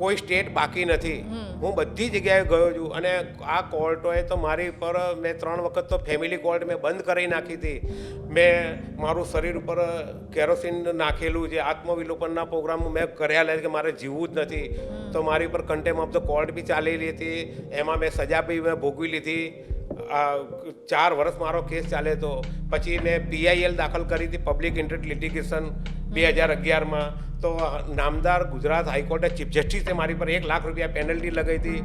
કોઈ સ્ટેટ બાકી નથી. હું બધી જગ્યાએ ગયો છું. અને આ કોર્ટોએ તો મારી પર મેં 3 વખત તો ફેમિલી કોર્ટ મેં બંધ કરી નાખી હતી. મેં મારું શરીર ઉપર કેરોસીન નાખેલું છે. આત્મવિલોપનના પ્રોગ્રામ મેં કર્યા લે કે મારે જીવવું જ નથી. તો મારી પર કન્ટેમ્પ ઓફ ધ કોર્ટ બી ચાલેલી હતી. એમાં મેં સજા બી મેં ભોગવી લીધી. 4 વર્ષ મારો કેસ ચાલે તો પછી મેં PIL દાખલ કરી હતી, પબ્લિક ઇન્ટરેસ્ટ લિટિગેશન. 2011માં તો નામદાર ગુજરાત હાઈકોર્ટે ચીફ જસ્ટિસે મારી પર 1 લાખ રૂપિયા પેનલ્ટી લગાવી હતી.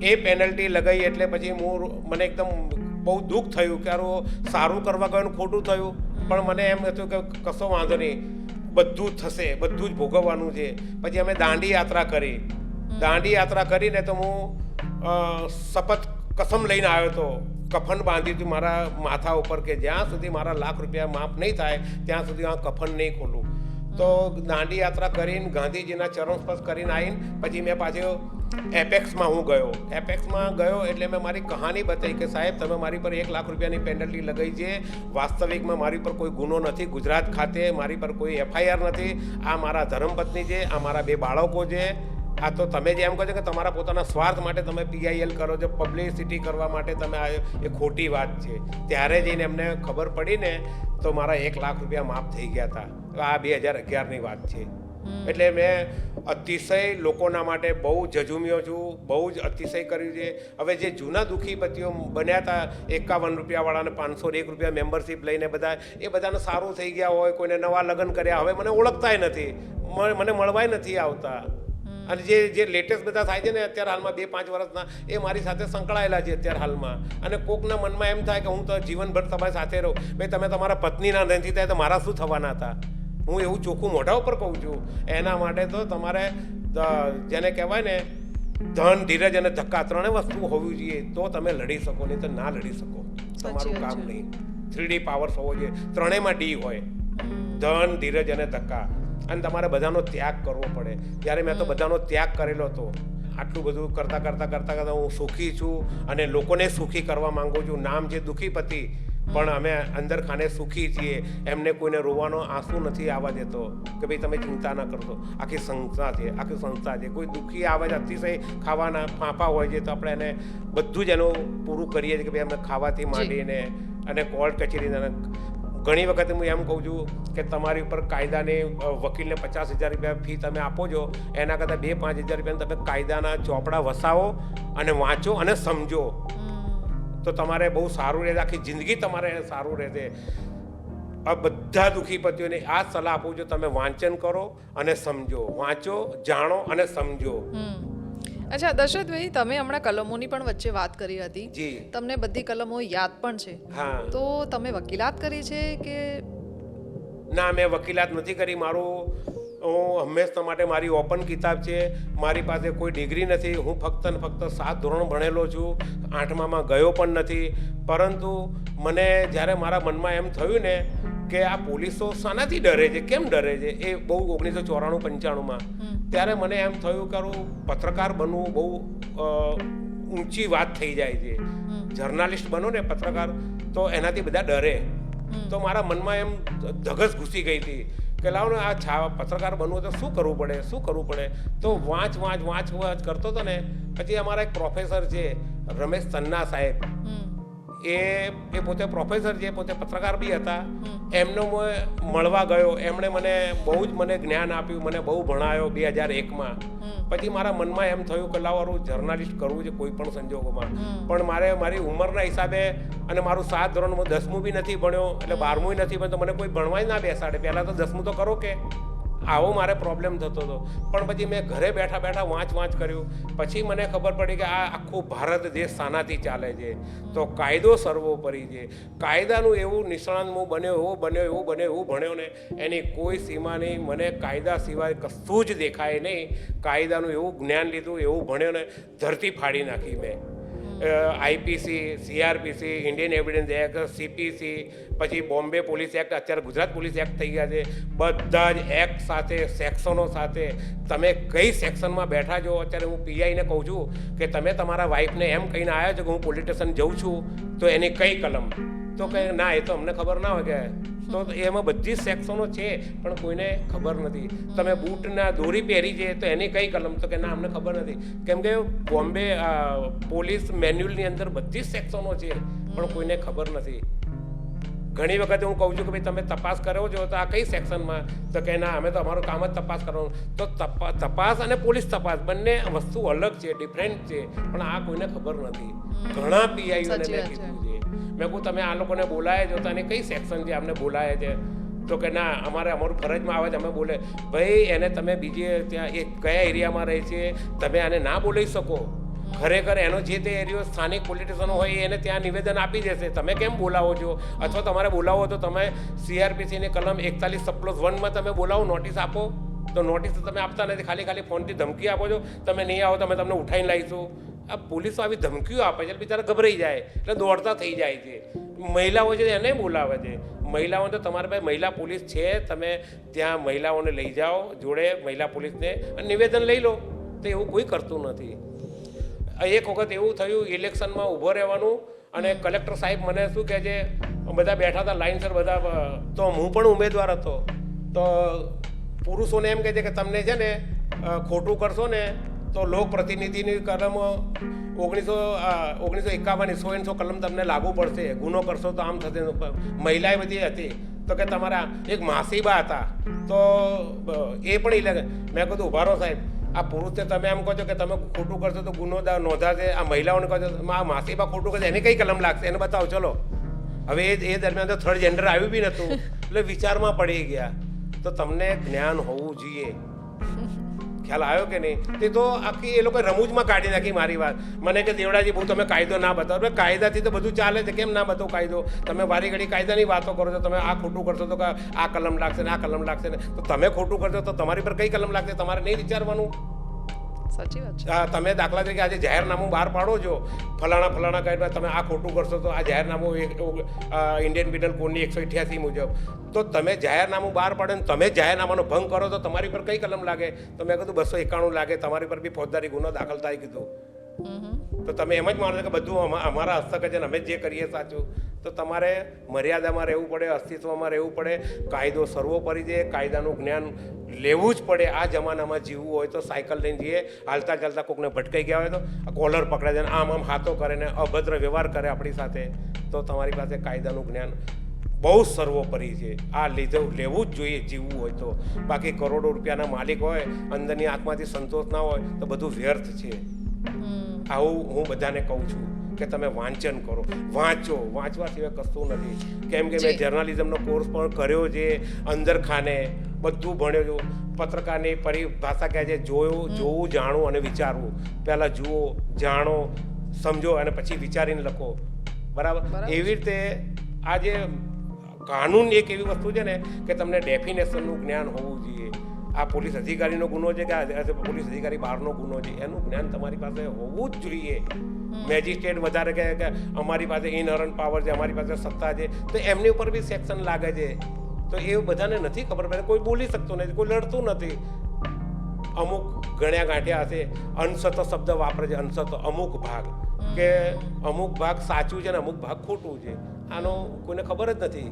એ પેનલ્ટી લગાવી એટલે પછી મને એકદમ બહુ દુઃખ થયું કે સારું કરવા ગયું ખોટું થયું. પણ મને એમ હતું કે કશો વાંધો નહીં, બધું જ થશે, બધું જ ભોગવવાનું છે. પછી અમે દાંડી યાત્રા કરી. દાંડી યાત્રા કરીને તો હું શપથ કસમ લઈને આવ્યો હતો, કફન બાંધી હતી મારા માથા ઉપર કે જ્યાં સુધી મારા 1 લાખ રૂપિયા માફ નહીં થાય ત્યાં સુધી આ કફન નહીં ખોલું. તો દાંડી યાત્રા કરીને ગાંધીજીના ચરણ સ્પર્શ કરીને આવીને પછી મેં પાછો એપેક્સમાં હું ગયો. એપેક્સમાં ગયો એટલે મેં મારી કહાની બતાવી કે સાહેબ તમે મારી પર 1 લાખ રૂપિયાની પેનલ્ટી લગાવી છે, વાસ્તવિકમાં મારી પર કોઈ ગુનો નથી, ગુજરાત ખાતે મારી પર કોઈ FIR નથી, આ મારા ધર્મપત્ની છે, આ મારા 2 બાળકો છે. આ તો તમે જે એમ કહો છો કે તમારા પોતાના સ્વાર્થ માટે તમે PIL કરો છો, પબ્લિસિટી કરવા માટે તમે આવ્યો, એ ખોટી વાત છે. ત્યારે જઈને એમને ખબર પડી ને તો મારા 1 લાખ રૂપિયા માફ થઈ ગયા હતા. આ 2011ની વાત છે. એટલે મેં અતિશય લોકોના માટે બહુ ઝઝૂમ્યો છું, બહુ જ અતિશય કર્યું છે. હવે જે જૂના દુઃખીપતિઓ બન્યા હતા 51 રૂપિયાવાળાને 501 રૂપિયા મેમ્બરશીપ લઈને બધા, એ બધાને સારું થઈ ગયા હોય, કોઈને નવા લગ્ન કર્યા, હવે મને ઓળખતાય નથી, મને મળવાય નથી આવતા. અને જે લેટેસ્ટ બધા થાય છે ને અત્યારે હાલમાં 2-5 વર્ષના, એ મારી સાથે સંકળાયેલા છે અત્યારે હાલમાં. અને કોકના મનમાં એમ થાય કે હું તો જીવનભર તમારી સાથે રહું. ભાઈ તમે તમારા પત્નીના નથી થાય તો મારા શું થવાના હતા? હું એવું ચોખ્ખું મોઢા ઉપર કહું છું. એના માટે તો તમારે જેને કહેવાય ને ધન, ધીરજ અને ધક્કા, 3 વસ્તુ હોવી જોઈએ તો તમે લડી શકો, નહીં તો ના લડી શકો. તમારું કામ નહીં. 3D પાવર્સ હોવો જોઈએ, 3માં D હોય, ધન, ધીરજ અને ધક્કા. અને તમારે બધાનો ત્યાગ કરવો પડે. જ્યારે મેં તો બધાનો ત્યાગ કરેલો હતો. આટલું બધું કરતાં હું સુખી છું અને લોકોને સુખી કરવા માંગુ છું. નામ છે દુઃખીપતિ, પણ અમે અંદર ખાને સુખી છીએ. એમને કોઈને રોવાનો આંસુ નથી આવવા દેતો કે ભાઈ તમે ચિંતા ના કરશો. આખી સંસ્થા છે. કોઈ દુઃખી આવે છે, અતિશય ખાવાના ફાંફા હોય છે તો આપણે એને બધું જ એનું પૂરું કરીએ છીએ કે ભાઈ અમે ખાવાથી માંડીને અને કોર્ટ કચેરીને. ઘણી વખત હું એમ કહું છું કે તમારી ઉપર કાયદાની વકીલને 50,000 રૂપિયા ફી તમે આપો છો, એના કરતાં 2-5 હજાર રૂપિયા તમે કાયદાના ચોપડા વસાવો અને વાંચો અને સમજો તો તમારે બહુ સારું રહેશે. આખી જિંદગી તમારે સારું રહેશે. આ બધા દુઃખીપતિઓને આ જ સલાહ આપું છું, તમે વાંચન કરો અને સમજો. વાંચો, જાણો અને સમજો. અચ્છા દશરથભાઈ, તમે હમણાં કલમોની પણ વચ્ચે વાત કરી હતી. જી. તમને બધી કલમો યાદ પણ છે? હા. તો તમે વકીલાત કરી છે કે ના? મેં વકીલાત નથી કરી. હું હંમેશા માટે મારી ઓપન કિતાબ છે. મારી પાસે કોઈ ડિગ્રી નથી. હું ફક્ત ને ફક્ત 7 ધોરણ ભણેલો છું, 8માં ગયો પણ નથી. પરંતુ મને જ્યારે મારા મનમાં એમ થયું ને કે આ પોલીસો શાનાથી ડરે છે, કેમ ડરે છે, એ બહુ 1994-95માં ત્યારે મને એમ થયું કે પત્રકાર બનવું બહુ ઊંચી વાત થઈ જાય છે. જર્નાલિસ્ટ બનો ને પત્રકાર તો એનાથી બધા ડરે. તો મારા મનમાં એમ ધગસ ઘૂસી ગઈ હતી કે લાવો ને આ પત્રકાર બનવું તો શું કરવું પડે. તો વાંચ કરતો હતો ને. પછી અમારા એક પ્રોફેસર છે રમેશ તન્ના સાહેબ, એ પોતે પ્રોફેસર છે, પોતે પત્રકાર બી હતા. એમનો મળવા ગયો. એમણે મને બહુ જ જ્ઞાન આપ્યું, મને બહુ ભણાયો 2001માં. પછી મારા મનમાં એમ થયું કે લાવવાનું જર્નાલિસ્ટ કરવું છે કોઈ પણ સંજોગોમાં. પણ મારી ઉંમરના હિસાબે અને મારું 7 ધોરણ 10મું બી નથી ભણ્યો, એટલે 12મું નથી ભણ્યો, તો મને કોઈ ભણવા જ ના બેસાડે. પહેલાં તો 10મું તો કરો કે આવો મારે પ્રોબ્લેમ થતો હતો. પણ પછી મેં ઘરે બેઠા વાંચ કર્યું. પછી મને ખબર પડી કે આ આખું ભારત દેશ શાનાથી ચાલે છે. તો કાયદો સર્વોપરી છે. કાયદાનું એવું નિષ્ણાંત હું બન્યો ભણ્યો ને એની કોઈ સીમા નહીં. મને કાયદા સિવાય કશું જ દેખાય નહીં. કાયદાનું એવું જ્ઞાન લીધું, એવું ભણ્યો ને ધરતી ફાડી નાખી મેં. IPC, CRPC, Indian evidence act, CPC, પછી બોમ્બે પોલીસ એક્ટ, અત્યારે ગુજરાત પોલીસ એક્ટ થઈ ગયા છે. બધા જ એક્ટ સાથે, સેક્શનો સાથે તમે કઈ સેક્શનમાં બેઠા છો. અત્યારે હું PIને કહું છું કે તમે તમારા વાઈફને એમ કહીને આવ્યા છો કે હું પોલીસ સ્ટેશન જઉં છું, તો એની કઈ કલમ? તો કે ના, એ તો અમને ખબર ના હોય કે. તો એમાં બધી જ સેક્શનો છે પણ કોઈને ખબર નથી. તમે બૂટના દોરી પહેરી છે તો એની કઈ કલમ? તો કે ના, અમને ખબર નથી. કેમ કે બોમ્બે પોલીસ મેન્યુઅલની અંદર બધી જ સેક્શનો છે પણ કોઈને ખબર નથી. ઘણી વખતે હું કહું છું કે ભાઈ તમે તપાસ કરો છો તો આ કઈ સેક્શનમાં? તો કે ના, અમે તો અમારું કામ જ તપાસ કરવાનું. તો તપાસ અને પોલીસ તપાસ બંને વસ્તુ અલગ છે, ડિફરન્ટ છે, પણ આ કોઈને ખબર નથી. ઘણા PIઓને મેં કીધું છે. મેં કહું તમે આ લોકોને બોલાયા છો તો આની કઈ સેક્શન છે, અમને બોલાયા છે? તો કે ના અમારે અમારું ફરજમાં આવે છે. અમે બોલે ભાઈ એને તમે બીજે ત્યાં એ કયા એરિયામાં રહે છે તમે આને ના બોલાવી શકો. ખરેખર એનો જે તે એરિયો સ્થાનિક પોલિટિશિયનો હોય એને ત્યાં નિવેદન આપી દેશે. તમે કેમ બોલાવો છો? અથવા તમારે બોલાવો તો તમે CRPCની કલમ 41+1માં તમે બોલાવો, નોટિસ આપો. તો નોટિસ તો તમે આપતા નથી, ખાલી ફોનથી ધમકી આપો છો તમે નહીં આવો તમે તમને ઉઠાઈને લાવીશું. આ પોલીસો આવી ધમકીઓ આપે છે એટલે બિચારા ગભરાઈ જાય એટલે દોડતા થઈ જાય છે. મહિલાઓ છે એને બોલાવે છે. મહિલાઓને તો તમારી પાસે મહિલા પોલીસ છે, તમે ત્યાં મહિલાઓને લઈ જાઓ જોડે મહિલા પોલીસને અને નિવેદન લઈ લો. તો એવું કોઈ કરતું નથી. એક વખત એવું થયું ઇલેક્શનમાં ઊભો રહેવાનું અને કલેક્ટર સાહેબ મને શું કહે છે, બધા બેઠા હતા લાઇનસર બધા, તો હું પણ ઉમેદવાર હતો. તો પુરુષોને એમ કહે છે કે તમને છે ને ખોટું કરશો ને તો લોક પ્રતિનિધિની કલમ 1951 100 કલમ તમને લાગુ પડશે, ગુનો કરશો તો આમ થશે. મહિલાએ બધી હતી તો કે તમારા એક માસીબા હતા તો એ પણ મેં કીધું ઉભા રહો સાહેબ, આ પુરુષને તમે એમ કહો છો કે તમે ખોટું કરશો તો ગુનો નોંધાશે, આ મહિલાઓને કહો છો આ માસીબા ખોટું કરશે એની કઈ કલમ લાગશે એને બતાવો ચલો. હવે એ દરમિયાન તો થર્ડ જેન્ડર આવ્યું બી નહોતું એટલે વિચારમાં પડી ગયા. તો તમને જ્ઞાન હોવું જોઈએ. ખ્યાલ આવ્યો કે નહીં? તે તો આખી એ લોકોએ રમૂજમાં કાઢી નાખી મારી વાત. મને કે દેવડાજી બહુ તમે કાયદો ના બતાવો. કાયદાથી તો બધું ચાલે છે, કેમ ના બતાવો કાયદો? તમે વારી ઘડી કાયદાની વાતો કરો છો. તમે આ ખોટું કરશો તો આ કલમ લાગશે ને આ કલમ લાગશે ને, તો તમે ખોટું કરશો તો તમારી પર કઈ કલમ લાગશે તમારે નહીં વિચારવાનું. સાચી વાત છે. તમે દાખલા તરીકે આજે જાહેરનામું બહાર પાડો છો ફલાણા કઈ તમે આ ખોટું કરશો તો આ જાહેરનામું ઇન્ડિયન પિનલ કોડની 188 મુજબ, તો તમે જાહેરનામું બહાર પાડો ને તમે જાહેરનામાનો ભંગ કરો તો તમારી પર કઈ કલમ લાગે? તો મેં કીધું 291 લાગે, તમારી પર બી ફોજદારી ગુનો દાખલ થાય કીધું. તો તમે એમ જ માનો છો કે બધું અમારા હસ્તક છે ને અમે જે કરીએ સાચું? તો તમારે મર્યાદામાં રહેવું પડે, અસ્તિત્વમાં રહેવું પડે. કાયદો સર્વોપરી છે, કાયદાનું જ્ઞાન લેવું જ પડે. આ જમાનામાં જીવવું હોય તો સાયકલ લઈને જઈએ, હાલતા ચાલતા કોકને ભટકાઈ ગયા હોય તો કોલર પકડે છે ને આમ હાથો કરે ને અભદ્ર વ્યવહાર કરે આપણી સાથે, તો તમારી પાસે કાયદાનું જ્ઞાન બહુ સર્વોપરી છે. આ લેવું જ જોઈએ જીવવું હોય તો. બાકી કરોડો રૂપિયાના માલિક હોય, અંદરની આત્માથી સંતોષ ના હોય તો બધું વ્યર્થ છે. આવું હું બધાને કહું છું કે તમે વાંચન કરો, વાંચવા સિવાય કશું નથી. કેમ કે મેં જર્નાલિઝમનો કોર્સ પણ કર્યો છે, અંદર ખાને બધું ભણ્યો છું. પત્રકારની પરિભાષા કહે છે જોવું, જાણવું અને વિચારવું. પહેલાં જુઓ, જાણો, સમજો અને પછી વિચારીને લખો. બરાબર? એવી રીતે આ જે કાનૂન એક એવી વસ્તુ છે ને કે તમને ડેફિનેશનનું જ્ઞાન હોવું જોઈએ. આ પોલીસ અધિકારીનો ગુનો છે કે પોલીસ અધિકારી બહારનો ગુનો છે એનું જ્ઞાન તમારી પાસે હોવું જ જોઈએ. મેજિસ્ટ્રેટ વધારે કહે કે અમારી પાસે ઇનહરન્ટ પાવર છે, અમારી પાસે સત્તા છે, તો એમની ઉપર બી સેક્શન લાગે છે. તો એ બધાને નથી ખબર પડે. કોઈ બોલી શકતું નથી, કોઈ લડતું નથી. અમુક ગણ્યા ગાંઠ્યા હશે, અંશત શબ્દ વાપરે છે, અંશત અમુક ભાગ, કે અમુક ભાગ સાચું છે ને અમુક ભાગ ખોટું છે. આનો કોઈને ખબર જ નથી.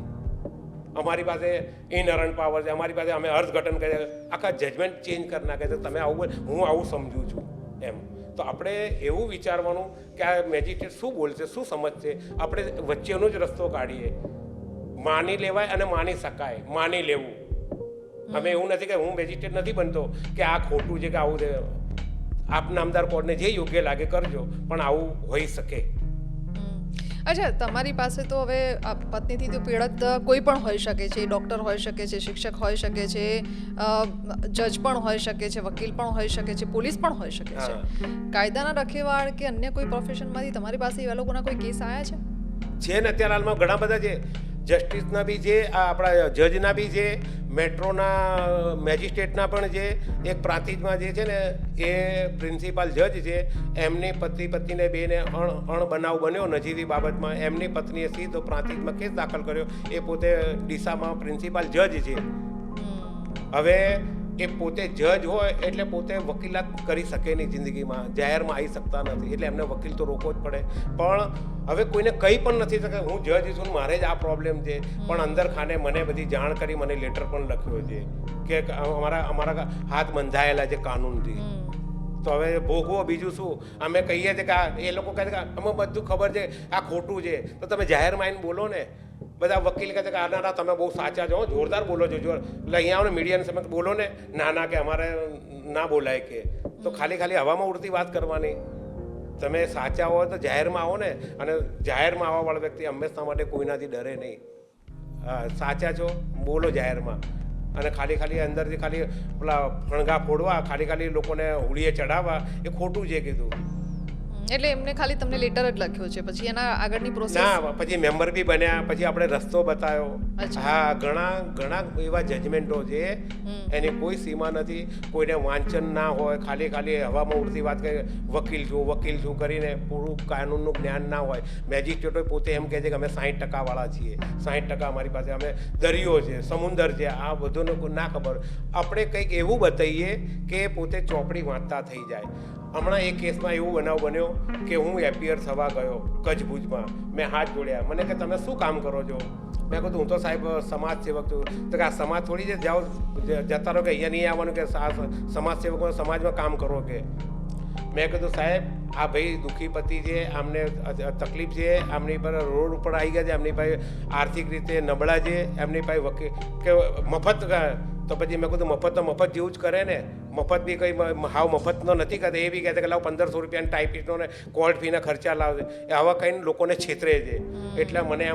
અમારી પાસે ઇનહરન્ટ પાવર છે, અમારી પાસે અમે અર્થઘટન કરીએ, આખા જજમેન્ટ ચેન્જ કરી નાખે છે. તમે આવું, હું આવું સમજું છું એમ. તો આપણે એવું વિચારવાનું કે આ મેજિસ્ટ્રેટ શું બોલશે, શું સમજશે, આપણે વચ્ચેનો જ રસ્તો કાઢીએ. માની લેવાય અને માની શકાય, માની લેવું. અમે એવું નથી કે હું મેજિસ્ટ્રેટ નથી બનતો કે આ ખોટું છે કે આવું છે. આપ નામદાર કોર્ટને જે યોગ્ય લાગે કરજો, પણ આવું હોઈ શકે. અચ્છા, તમારી પાસે તો હવે પત્નીથી તો પીડિત કોઈ પણ હોઈ શકે છે, ડૉક્ટર હોઈ શકે છે, શિક્ષક હોઈ શકે છે, જજ પણ હોઈ શકે છે, વકીલ પણ હોઈ શકે છે, પોલીસ પણ હોઈ શકે છે. કાયદાના રખેવાળ કે અન્ય કોઈ પ્રોફેશનમાંથી તમારી પાસે એવા લોકોના કોઈ કેસ આવ્યા છે ને? અત્યારે હાલમાં ઘણા બધા છે. જસ્ટિસના બી છે, આપણા જજના બી છે, મેટ્રોના મેજિસ્ટ્રેટના પણ છે. એક પ્રાંતિજમાં જે છે ને એ પ્રિન્સિપાલ જજ છે, એમની પત્નીને બેને અણબનાવ બન્યો નજીવી બાબતમાં. એમની પત્નીએ સીધો પ્રાંતિજમાં કેસ દાખલ કર્યો. એ પોતે ડીસામાં પ્રિન્સિપાલ જજ છે. હવે એ પોતે જજ હોય એટલે પોતે વકીલાત કરી શકે નહીં જિંદગીમાં, જાહેરમાં આવી શકતા નથી, એટલે એમને વકીલ તો રોકવો જ પડે. પણ હવે કોઈને કંઈ પણ નથી શકે. હું જજ છું, મારે જ આ પ્રોબ્લેમ છે, પણ અંદર ખાને મને બધી જાણ કરી, મને લેટર પણ લખ્યો છે કે અમારા હાથ બંધાયેલા છે કાનૂનથી. તો હવે ભોગવો બીજું શું? અમે કહીએ છીએ કે એ લોકો કહે છે કે અમે બધું ખબર છે આ ખોટું છે, તો તમે જાહેરમાં આવીને બોલો ને. બધા વકીલ કહે છે કે ના તમે બહુ સાચા છો, જોરદાર બોલો છો, એટલે અહીંયા આવો ને મીડિયાને સમજ બોલો ને. ના કે અમારે ના બોલાય કે, તો ખાલી હવામાં ઉડતી વાત કરવાની. તમે સાચા હોય તો જાહેરમાં આવો ને. અને જાહેરમાં આવવાવાળા વ્યક્તિ હંમેશા માટે કોઈનાથી ડરે નહીં. સાચા છો બોલો જાહેરમાં, અને ખાલી અંદરથી ખાલી પેલા ફણગા ફોડવા, ખાલી લોકોને હોળીએ ચડાવવા, એ ખોટું છે કીધું. એટલે એમને ખાલી તમને લેટર જ લખ્યો છે, પછી એના આગળની પ્રોસેસ ના, પછી મેમ્બર બી બન્યા, પછી આપણે રસ્તો બતાવ્યો. અચ્છા. હા, ઘણા એવા જજમેન્ટો છે, એની કોઈ સીમા નથી. કોઈને વાંચન ના હોય, ખાલી હવામાં ઉડતી વાત કરી, વકીલ છું કરીને પૂરું કાનૂનનું જ્ઞાન ના હોય. મેજિસ્ટ્રેટો પોતે એમ કહે છે કે અમે 60% વાળા છીએ, 60% અમારી પાસે, અમે દરિયો છે, સમુદર છે, આ બધું ના ખબર. આપણે કંઈક એવું બતાવીએ કે પોતે ચોપડી વાંચતા થઈ જાય. હમણાં એક કેસમાં એવું બનાવ બન્યો કે હું એપિયર થવા ગયો કચ્છ ભુજમાં, મેં હાથ જોડ્યા, મને કે તમે શું કામ કરો છો? મેં કહ્યું હું તો સાહેબ સમાજ સેવક છું. તો કે આ સમાજ થોડી છે, જાઓ જતા રહો, કે અહીંયા નહીં આવવાનું, કે સમાજ સેવકો સમાજમાં કામ કરો. કે મેં કીધું સાહેબ આ ભાઈ દુઃખી પતિ છે, આમને તકલીફ છે, આમની પર રોડ ઉપર આવી ગયા છે, એમની પાસે આર્થિક રીતે નબળા છે, એમની પાસે વકીલ કે મફત. તો પછી મેં કીધું મફત તો મફત જેવું જ કરે ને, મફત બી કંઈ હાવ મફતનો નથી કરતા. એ બી કહેતા કે લાવ 1500 રૂપિયાની ટાઈપિસ્ટનો ને કોર્ટ ફીના ખર્ચા લાવશે. એ આવા કંઈ લોકોને છેતરે છે. એટલે મને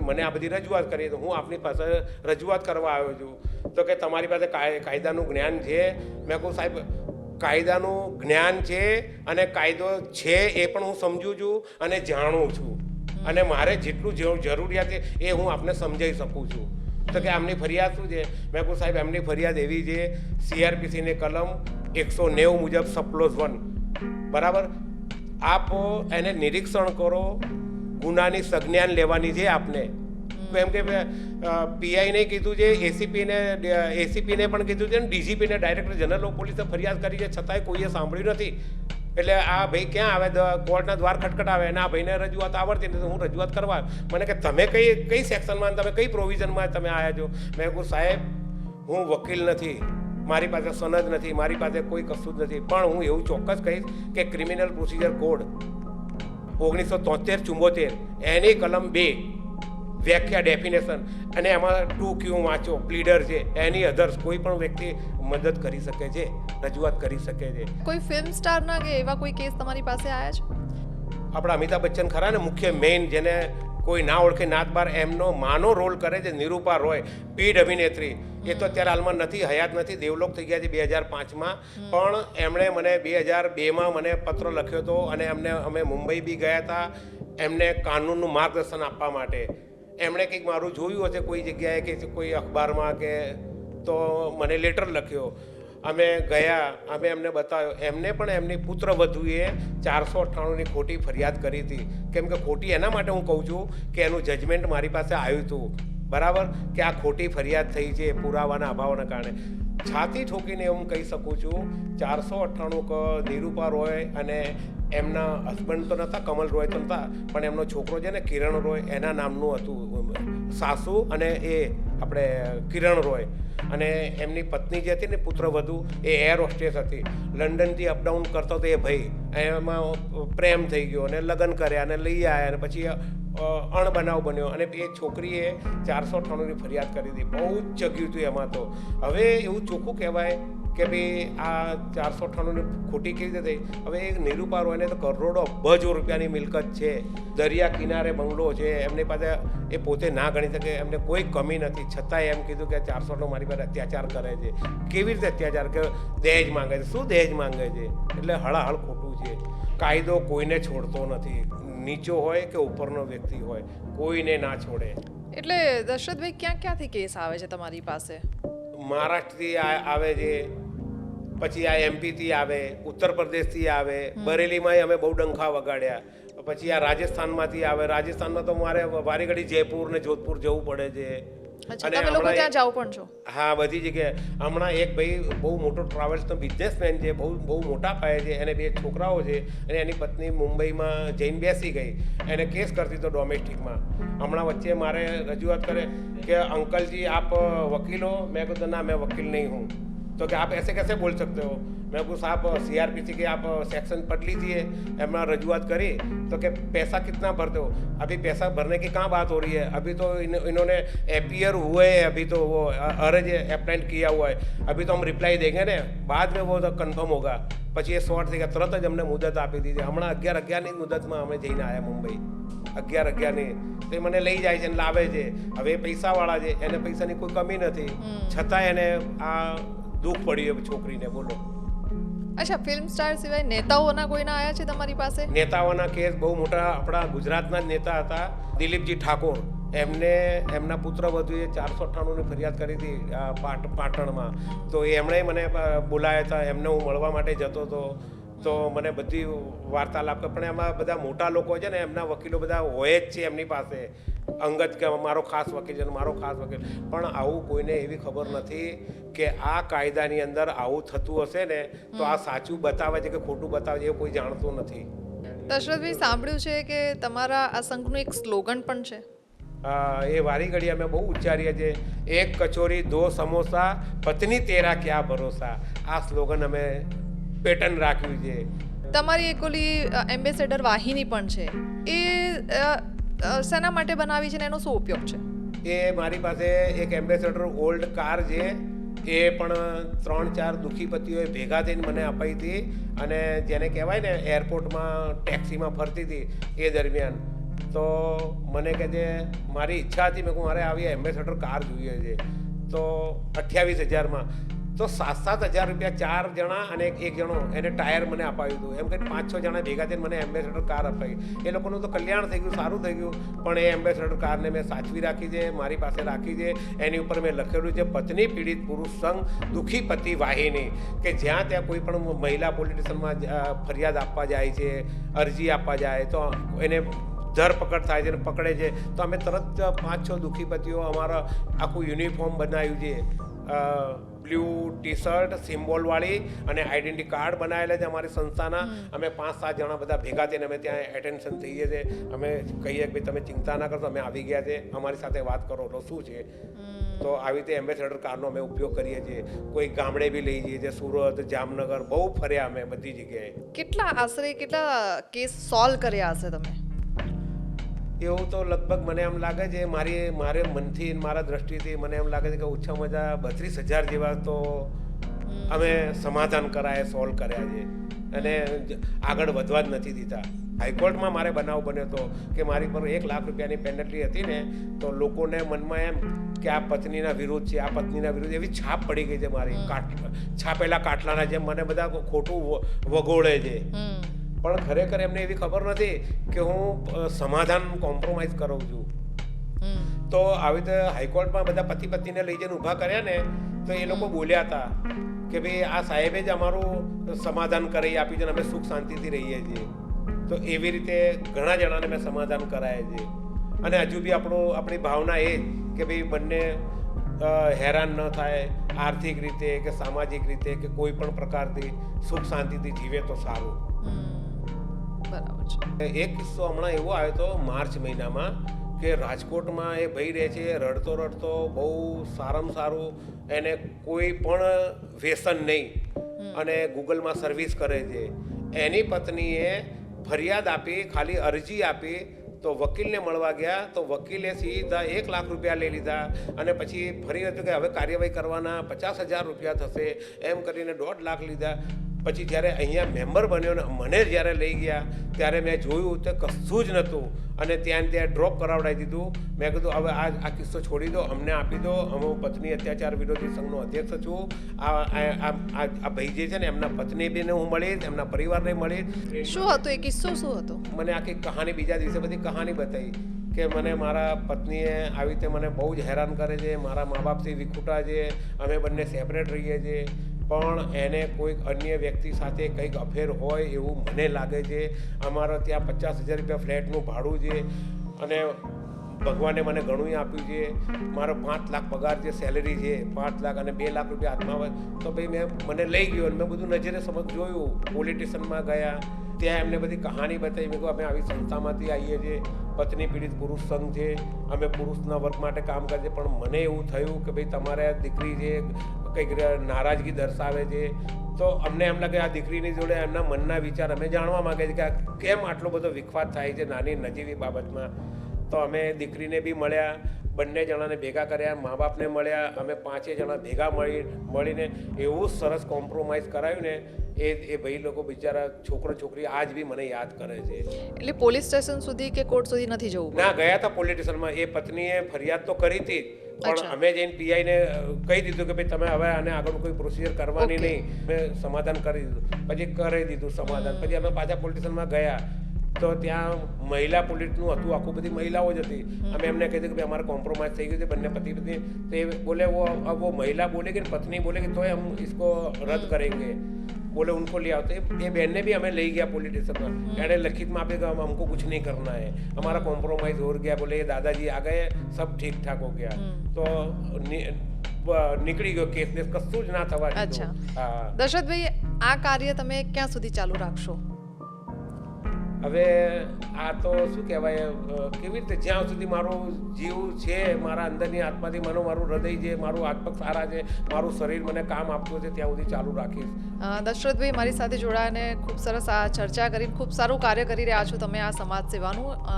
મને આ બધી રજૂઆત કરી, તો હું આપની પાસે રજૂઆત કરવા આવ્યો છું. તો કે તમારી પાસે કાયદાનું જ્ઞાન છે? મેં કહું સાહેબ કાયદાનું જ્ઞાન છે અને કાયદો છે એ પણ હું સમજું છું અને જાણું છું, અને મારે જેટલું જરૂરિયાત છે એ હું આપને સમજાવી શકું છું. તો કે આમની ફરિયાદ શું છે? મેં કહું સાહેબ એમની ફરિયાદ એવી છે, CRPCની કલમ 190 મુજબ સપ્લોઝ 1, બરાબર? આપ એને નિરીક્ષણ કરો, ગુનાની સંજ્ઞાન લેવાની છે આપને. એમ કે PIને કીધું છે, ACPને પણ કીધું છે, ને DGPને ડાયરેક્ટર જનરલ ઓફ પોલીસે ફરિયાદ કરી છે, છતાંય કોઈએ સાંભળ્યું નથી. એટલે આ ભાઈ ક્યાં આવે? કોર્ટના દ્વાર ખટખટાવે, અને આ ભાઈને રજૂઆત આવડતી નથી. હું રજૂઆત કરવા, મને કે તમે કઈ સેક્શનમાં, તમે કઈ પ્રોવિઝનમાં તમે આવ્યા છો? મેં કહું સાહેબ હું વકીલ નથી, મારી પાસે સનદ નથી, મારી પાસે કોઈ કશું જ નથી, પણ હું એવું ચોક્કસ કહીશ કે ક્રિમિનલ પ્રોસિજર કોડ 1973-74 એની કલમ 2 વ્યાખ્યા, ડેફિનેશન, અને એમાં 2Q વાંચો, પ્લીડર છે, એની અધર્સ કોઈ પણ વ્યક્તિ મદદ કરી શકે છે, રજૂઆત કરી શકે છે. કોઈ ફિલ્મ સ્ટારના કે એવા કોઈ કેસ તમારી પાસે આવ્યા છે? આપણા અમિતાભ બચ્ચન ખરા ને, મુખ્ય મેઇન, જેને કોઈ ના ઓળખે નાત બાર, એમનો માનો રોલ કરે છે નિરૂપા રોય, પીઢ અભિનેત્રી. એ તો અત્યારે હાલમાં નથી, હયાત નથી, દેવલોક થઈ ગયા છે 2005માં. પણ એમણે મને 2002માં મને પત્ર લખ્યો હતો, અને અમે મુંબઈ બી ગયા હતા એમને કાનૂનનું માર્ગદર્શન આપવા માટે. એમણે કંઈક મારું જોયું હશે કોઈ જગ્યાએ કે કોઈ અખબારમાં, કે તો મને લેટર લખ્યો. અમે ગયા, અમે એમને બતાવ્યો. એમને પણ એમની પુત્રવધુએ 498ની ખોટી ફરિયાદ કરી હતી. કેમ કે ખોટી એના માટે હું કહું છું કે એનું જજમેન્ટ મારી પાસે આવ્યું હતું, બરાબર, કે આ ખોટી ફરિયાદ થઈ છે પુરાવાના અભાવના કારણે. છાતી ઠોકીને હું કહી શકું છું 498 નિરૂપા રોય અને એમના હસબન્ડ તો નહોતા, કમલ રોય તો નહોતા, પણ એમનો છોકરો છે ને કિરણ રોય, એના નામનું હતું સાસુ, અને એ આપણે કિરણ રોય, અને એમની પત્ની જે હતી ને પુત્રવધુ, એ એર હોસ્ટેસ હતી. લંડનથી અપડાઉન કરતો હતો એ ભાઈ, એમાં પ્રેમ થઈ ગયો અને લગ્ન કર્યા અને લઈ આવ્યા, અને પછી અણબનાવ બન્યો, અને એ છોકરીએ 498ની ફરિયાદ કરી હતી. બહુ જ ચગ્યું હતું એમાં. તો હવે એવું ચોખ્ખું કહેવાય કે ભાઈ આ 498ની ખોટી કેવી રીતે થઈ? હવે એક નિરૂપા રોયને તો કરોડો અબજો રૂપિયાની મિલકત છે, દરિયા કિનારે બંગલો છે, એમની પાસે એ પોતે ના ગણી શકે, એમને કોઈ કમી નથી, છતાંય એમ કીધું કે 400 મારી પાસે અત્યાચાર કરે છે. કેવી રીતે અત્યાચાર? કે દહેજ માંગે છે. શું દહેજ માંગે છે? એટલે હળાહળ ખોટું છે. કાયદો કોઈને છોડતો નથી, નીચો હોય કે ઉપરનો વ્યક્તિ હોય, કોઈને ના છોડે. એટલે દશરથભાઈ ક્યાંથી કેસ આવે છે તમારી પાસે? મહારાષ્ટ્રથી આવે છે, પછી આ MPથી આવે, ઉત્તર પ્રદેશથી આવે, બરેલીમાં અમે બહુ ડંખા વગાડ્યા, પછી આ રાજસ્થાનમાંથી આવે. રાજસ્થાનમાં તો મારે વારી ઘડી જયપુર ને જોધપુર જવું પડે છે. તમે લોકો ત્યાં જાવ પણ છો? હા, બધી જગ્યાએ. હમણાં એક ભાઈ બહુ મોટો ટ્રાવેલ્સનો બિઝનેસમેન છે, બહુ મોટા પાયે છે, એને 2 છોકરાઓ છે, અને એની પત્ની મુંબઈમાં જઈને બેસી ગઈ, એને કેસ કરતી હતો ડોમેસ્ટિકમાં. હમણાં વચ્ચે મારે રજૂઆત કરે કે અંકલજી આપ વકીલ હો? મેં કીધું ના, मैं वकील नहीं हूँ. तो क्या आप ऐसे कैसे बोल सकते हो? मैं कुछ आप CRPC के आप सेक्शन पढ़ लीजिए. एमना रजूआत करी तो कि पैसा कितना भरते हो? अभी पैसा भरने की कहाँ बात हो रही है? अभी तो इन्होंने एपियर हुए हैं, अभी तो वो अर्ज अप्लाइड किया हुआ है, अभी तो हम रिप्लाई देंगे ने, बाद में वो तो कन्फर्म होगा. પછી એ શોર્ટ થઈ ગયા, તરત જ અમને મુદત આપી દીધી. હમણાં 11-11ની મુદતમાં અમે જઈને આવ્યા મુંબઈ, 11-11ની. તે મને લઈ જાય છે અને લાવે છે. હવે એ પૈસાવાળા છે, એને પૈસાની કોઈ કમી નથી, છતાં એને આ દુઃખ પડ્યું એ છોકરીને. બોલો. અચ્છા, ફિલ્મ સ્ટાર સિવાય નેતાઓના કોઈના આયા છે તમારી પાસે? નેતાઓના કેસ બહુ મોટા આપણા ગુજરાતના જ નેતા હતા, દિલીપજી ઠાકોર. એમના પુત્ર વધુએ 498ની ફરિયાદ કરી હતી પાટણમાં. તો એમણે મને બોલાયા હતા, એમને હું મળવા માટે જતો હતો. તો મને બધી વાર્તાલાપ, પણ એમાં બધા મોટા લોકો છે ને, એમના વકીલો બધા હોય જ છે એમની પાસે અંગત, કે મારો ખાસ વકીલ છે, મારો ખાસ વકીલ. પણ આવું કોઈને એવી ખબર નથી કે આ કાયદાની અંદર આવું થતું હશે ને તો આ સાચું બતાવે છે કે ખોટું બતાવે છે એ કોઈ જાણતું નથી. દશરથભાઈ, સાંભળ્યું છે કે તમારા આ સંઘનું એક સ્લોગન પણ છે. એ વારી ઘડી અમે બહુ ઉચ્ચારીએ છીએ, એક કચોરી દો સમોસા પત્ની તેરા ક્યાં ભરોસા. આ સ્લોગન અમે પેટર્ન રાખ્યું છે. તમારી એક ઓલી એમ્બેસેડર વાહિની પણ છે, એ શેના માટે બનાવી છે ને એનો શું ઉપયોગ છે? એ મારી પાસે એક એમ્બેસેડર ઓલ્ડ કાર છે, એ પણ 3-4 દુઃખીપતિઓએ ભેગા થઈને મને અપાઈ હતી. અને જેને કહેવાય ને એરપોર્ટમાં ટેક્સીમાં ફરતી હતી એ દરમિયાન, તો મને કહે છે મારી ઈચ્છા હતી, મેં કહું મારે આવી એમ્બેસેડર કાર જોઈએ છે. તો 28,000માં તો 7,000 રૂપિયા 4 જણા અને એક જણો એને ટાયર મને અપાવ્યું હતું. એમ કરીને 5-6 જણા ભેગા થઈને મને એમ્બેસેડર કાર અપાવી. એ લોકોનું તો કલ્યાણ થઈ ગયું, સારું થઈ ગયું. પણ એ એમ્બેસેડર કારને મેં સાચવી રાખી છે, મારી પાસે રાખી છે. એની ઉપર મેં લખેલું છે પત્ની પીડિત પુરુષ સંઘ દુઃખી પતિ વાહિની, કે જ્યાં ત્યાં કોઈ પણ મહિલા પોલિટિશિયનમાં ફરિયાદ આપવા જાય છે, અરજી આપવા જાય તો એને ધરપકડ થાય છે ને પકડે છે, તો અમે તરત 5-6 દુઃખીપતિઓ અમારા આખું યુનિફોર્મ બનાવ્યું છે, બ્લુ ટી-શર્ટ સિમ્બોલવાળી અને આઈડેન્ટિટી કાર્ડ બનાવેલા છે અમારી સંસ્થાના. અમે 5-7 જણા બધા ભેગા થઈને અમે ત્યાં એટેન્શન થઈએ છીએ. અમે કહીએ કે ભાઈ તમે ચિંતા ના કરશો, અમે આવી ગયા છે, અમારી સાથે વાત કરો તો શું છે. તો આવી રીતે એમ્બેસેડર કારનો અમે ઉપયોગ કરીએ છીએ. કોઈ ગામડે બી લઈ જઈએ છીએ, સુરત, જામનગર, બહુ ફર્યા અમે બધી જગ્યાએ. આશરે કેટલા કેસ સોલ્વ કર્યા હશે તમે? એવું તો લગભગ મને એમ લાગે છે, મારે મનથી મારા દ્રષ્ટિથી મને એમ લાગે છે કે ઓછામાં ઓછા 32,000 જેવા તો અમે સમાધાન કરાય, સોલ્વ કર્યા છે. અને આગળ વધવા જ નથી દીધા. હાઈકોર્ટમાં મારે બનાવ બન્યો હતો કે મારી પર 1 લાખ રૂપિયાની પેનલ્ટી હતી ને, તો લોકોને મનમાં એમ કે આ પત્નીના વિરુદ્ધ છે, આ પત્નીના વિરુદ્ધ, એવી છાપ પડી ગઈ છે મારી, છાપેલા કાટલાના જેમ મને બધા ખોટું વગોળે છે. પણ ખરેખર એમને એવી ખબર નથી કે હું સમાધાન કોમ્પ્રોમાઇઝ કરું છું. તો આવી રીતે હાઈકોર્ટમાં બધા પતિ પત્નીને લઈ જઈને ઊભા કર્યા ને, તો એ લોકો બોલ્યા હતા કે ભાઈ આ સાહેબે જ અમારું સમાધાન કરાવી આપ્યું છે અને અમે સુખ શાંતિથી રહીએ છીએ. તો એવી રીતે ઘણા જણાને મેં સમાધાન કરાય છે. અને હજુ બી આપણી ભાવના એ જ કે ભાઈ બંને હેરાન ન થાય, આર્થિક રીતે કે સામાજિક રીતે કે કોઈ પણ પ્રકારથી સુખ શાંતિથી જીવે તો સારું. બરાબર છે. એક કિસ્સો હમણાં એવો આવ્યો હતો માર્ચ મહિનામાં કે રાજકોટમાં એ ભાઈ રહે છે, રડતો રડતો બહુ સારામાં સારું, એને કોઈ પણ વ્યસન નહીં અને ગૂગલમાં સર્વિસ કરે છે. એની પત્નીએ ફરિયાદ આપી, ખાલી અરજી આપી, તો વકીલને મળવા ગયા તો વકીલે સીધા 1 લાખ રૂપિયા લઈ લીધા. અને પછી ફરી હતું કે હવે કાર્યવાહી કરવાના 50,000 રૂપિયા થશે, એમ કરીને 1.5 લાખ લીધા. પછી જ્યારે અહીંયા મેમ્બર બન્યો ને મને જ્યારે લઈ ગયા ત્યારે મેં જોયું તો કશું જ નહોતું, અને ત્યાં ડ્રોપ કરાવડાવી દીધું. મેં કીધું હવે આ કિસ્સો છોડી દો, અમને આપી દો, હું પત્ની અત્યાચાર વિરોધી સંઘનો અધ્યક્ષ છું. આ ભાઈ જે છે ને એમના પત્ની બેને હું મળીશ, એમના પરિવારને મળીશ. શું હતું એ કિસ્સો? શું હતો? મને આખી કહાની બીજા દિવસે બધી કહાની બતાવી કે મને મારા પત્નીએ આવી રીતે મને બહુ જ હેરાન કરે છે, મારા મા બાપથી વિખૂટા છે, અમે બંને સેપરેટ રહીએ છીએ, પણ એને કોઈક અન્ય વ્યક્તિ સાથે કંઈક અફેર હોય એવું મને લાગે છે. અમારા ત્યાં 50,000 રૂપિયા ફ્લેટનું ભાડું છે અને ભગવાને મને ઘણું આપ્યું છે. મારો 5 લાખ પગાર છે, સેલેરી છે 5 લાખ, અને 2 લાખ રૂપિયા હાથમાં હોય. તો ભાઈ મને લઈ ગયો અને મેં બધું નજરે જોયું. પોલિટિશિયનમાં ગયા, ત્યાં એમને બધી કહાની બતાવી. મેં કહું અમે આવી સંસ્થામાંથી આવીએ છીએ, પત્ની પીડિત પુરુષ સંઘ છે, અમે પુરુષના વર્ગ માટે કામ કરીએ છીએ. પણ મને એવું થયું કે ભાઈ તમારે દીકરી છે કંઈક નારાજગી દર્શાવે છે, તો અમને એમ લાગે આ દીકરીની જોડે એમના મનના વિચાર અમે જાણવા માંગે છે કે કેમ આટલો બધો વિખવાદ થાય છે નાની નજીવી બાબતમાં. તો અમે દીકરીને બી મળ્યા, બંને જણાને ભેગા કર્યા, મા બાપને મળ્યા, અમે 5 જણા ભેગા મળીને એવું સરસ કોમ્પ્રોમાઇઝ કરાયું ને એ ભાઈ લોકો બિચારા છોકરો છોકરી આજ બી મને યાદ કરે છે. એટલે પોલીસ સ્ટેશન સુધી કે કોર્ટ સુધી નથી જવું? ના, ગયા હતા પોલીસ સ્ટેશનમાં. એ પત્નીએ ફરિયાદ તો કરી હતી, પણ અચ્છા. અમે જઈને પીઆઈને કહી દીધું કે ભાઈ તમે હવે આને આગળ કોઈ પ્રોસિજર કરવાની ઓકે. નહીં. મેં સમાધાન કરી દીધું, પછી કરી દીધું સમાધાન. પછી અમે પાછા પોલીસ સ્ટેશનમાં ગયા તો ત્યાં મહિલા પોલીસનું હતું, આખું બધી મહિલાઓ જ હતી. અમે એમને કહી દીધું કે અમારે કોમ્પ્રોમાઇઝ થઈ ગયું છે બંને પતિ પત્ની. તો એ બોલે वो महिला बोलेगी, पत्नी बोलेगी तो हम इसको रद्द करेंगे. बोले उनको ले आओ. तो ये बहन ने भी हमें ले गया पुलिस स्टेशन में. एने लिखित में आपे कहा हमको कुछ नहीं करना है, हमारा कॉम्प्रोमाइज हो गया. बोले ये दादाजी आ गए, सब ठीक ठाक हो गया. तो નીકળી ગયો કેસ ને, કશું જ ના થવા અચ્છા. દીધું. હા. દશરથભાઈ, આ કાર્ય તમે ક્યાં સુધી ચાલુ રાખશો? હવે આ તો શું કહેવાય, કેવી રીતે જ્યાં સુધી મારો જીવ છે, મારા અંદરની આત્માથી મારું હૃદય છે, મારું હાથ પગ સારા છે, મારું શરીર મને કામ આપતું છે, ત્યાં સુધી ચાલુ રાખીશ. દશરથભાઈ, મારી સાથે જોડાઈને ખૂબ સરસ આ ચર્ચા કરી, ખૂબ સારું કાર્ય કરી રહ્યા છો તમે આ સમાજ સેવાનું.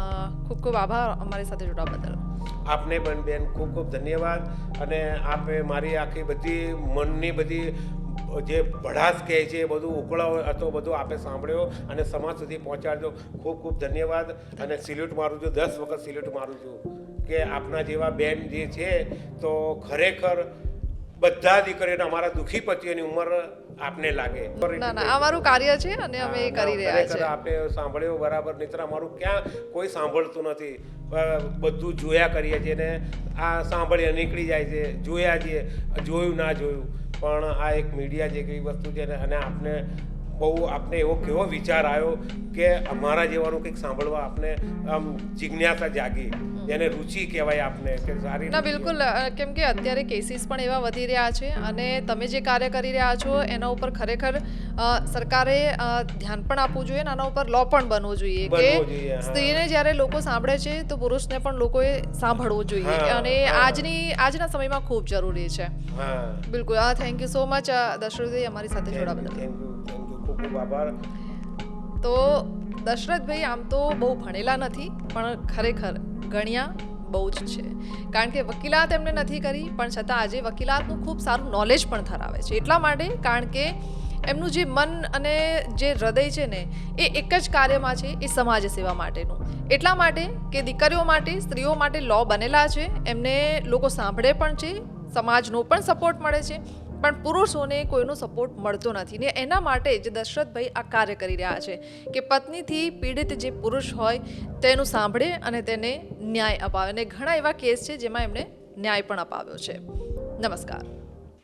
ખૂબ ખૂબ આભાર અમારી સાથે જોડાવા બદલ. આપને પણ બેન ખૂબ ખૂબ ધન્યવાદ. અને આપે મારી આખી બધી મનની બધી જે ભડાસ કહે છે એ બધું ઉકળાવ હતો, બધું આપે સાંભળ્યો અને સમાજ સુધી પહોંચાડજો. ખૂબ ખૂબ ધન્યવાદ. અને સિલ્યુટ મારું છું, 10 વખત સિલ્યુટ મારું છું કે આપના જેવા બેન જે છે તો ખરેખર બધા દીકરીઓને, અમારા દુઃખી પતિઓની ઉંમર આપને લાગે. ના ના, આ મારું કાર્ય છે અને અમે એ કરી રહ્યા ખરેખર છીએ. આપે સાંભળ્યો બરાબર, નહીતર અમારું ક્યાં કોઈ સાંભળતું નથી. બધું જોયા કરીએ છીએ ને આ સાંભળીએ નીકળી જાય છે, જોયા છીએ, જોયું ના જોયું. પણ આ એક મીડિયા જેવી વસ્તુ છે ને, અને આપને એવો કેવો વિચાર આવ્યો કે અમારા જેવાનું કંઈક સાંભળવા આપને આમ જિજ્ઞાસા જાગી, જેને રુચિ કહેવાય આપને કે સારી. ના, બિલકુલ. કેમ કે અત્યારે કેસીસ પણ એવા વધી રહ્યા છે અને તમે જે કાર્ય કરી રહ્યા છો એના ઉપર ખરેખર સરકારે ધ્યાન પણ આપવું જોઈએ, આના ઉપર લો પણ બનવું જોઈએ કે સ્ત્રીને જ્યારે લોકો સાંભળે છે તો પુરુષને પણ લોકોએ સાંભળવું જોઈએ, અને આજના સમયમાં ખૂબ જરૂરી છે. હા, બિલકુલ. Thank you so much Dasharathbhai, અમારી સાથે જોડાવા બદલ. થેન્ક યુ, ખૂબ ખૂબ આભાર. તો દશરથભાઈ આમ તો બહુ ભણેલા નથી, પણ ખરેખર ગણ્યા બહુ જ છે. કારણ કે વકીલાત એમને નથી કરી, પણ છતાં આજે વકીલાતનું ખૂબ સારું નોલેજ પણ ધરાવે છે. એટલા માટે, કારણ કે એમનું જે મન અને જે હૃદય છે ને એ એક જ કાર્યમાં છે, એ સમાજ સેવા માટેનું. એટલા માટે કે દીકરીઓ માટે, સ્ત્રીઓ માટે લો બનેલા છે, એમને લોકો સાંભળે પણ છે, સમાજનો પણ સપોર્ટ મળે છે, પણ પુરુષોને કોઈનો સપોર્ટ મળતો નથી ને. એના માટે જ દશરથભાઈ આ કાર્ય કરી રહ્યા છે કે પત્નીથી પીડિત જે પુરુષ હોય તેનું સાંભળે અને તેને ન્યાય અપાવે. અને ઘણા એવા કેસ છે જેમાં એમણે ન્યાય પણ અપાવ્યો છે. નમસ્કાર.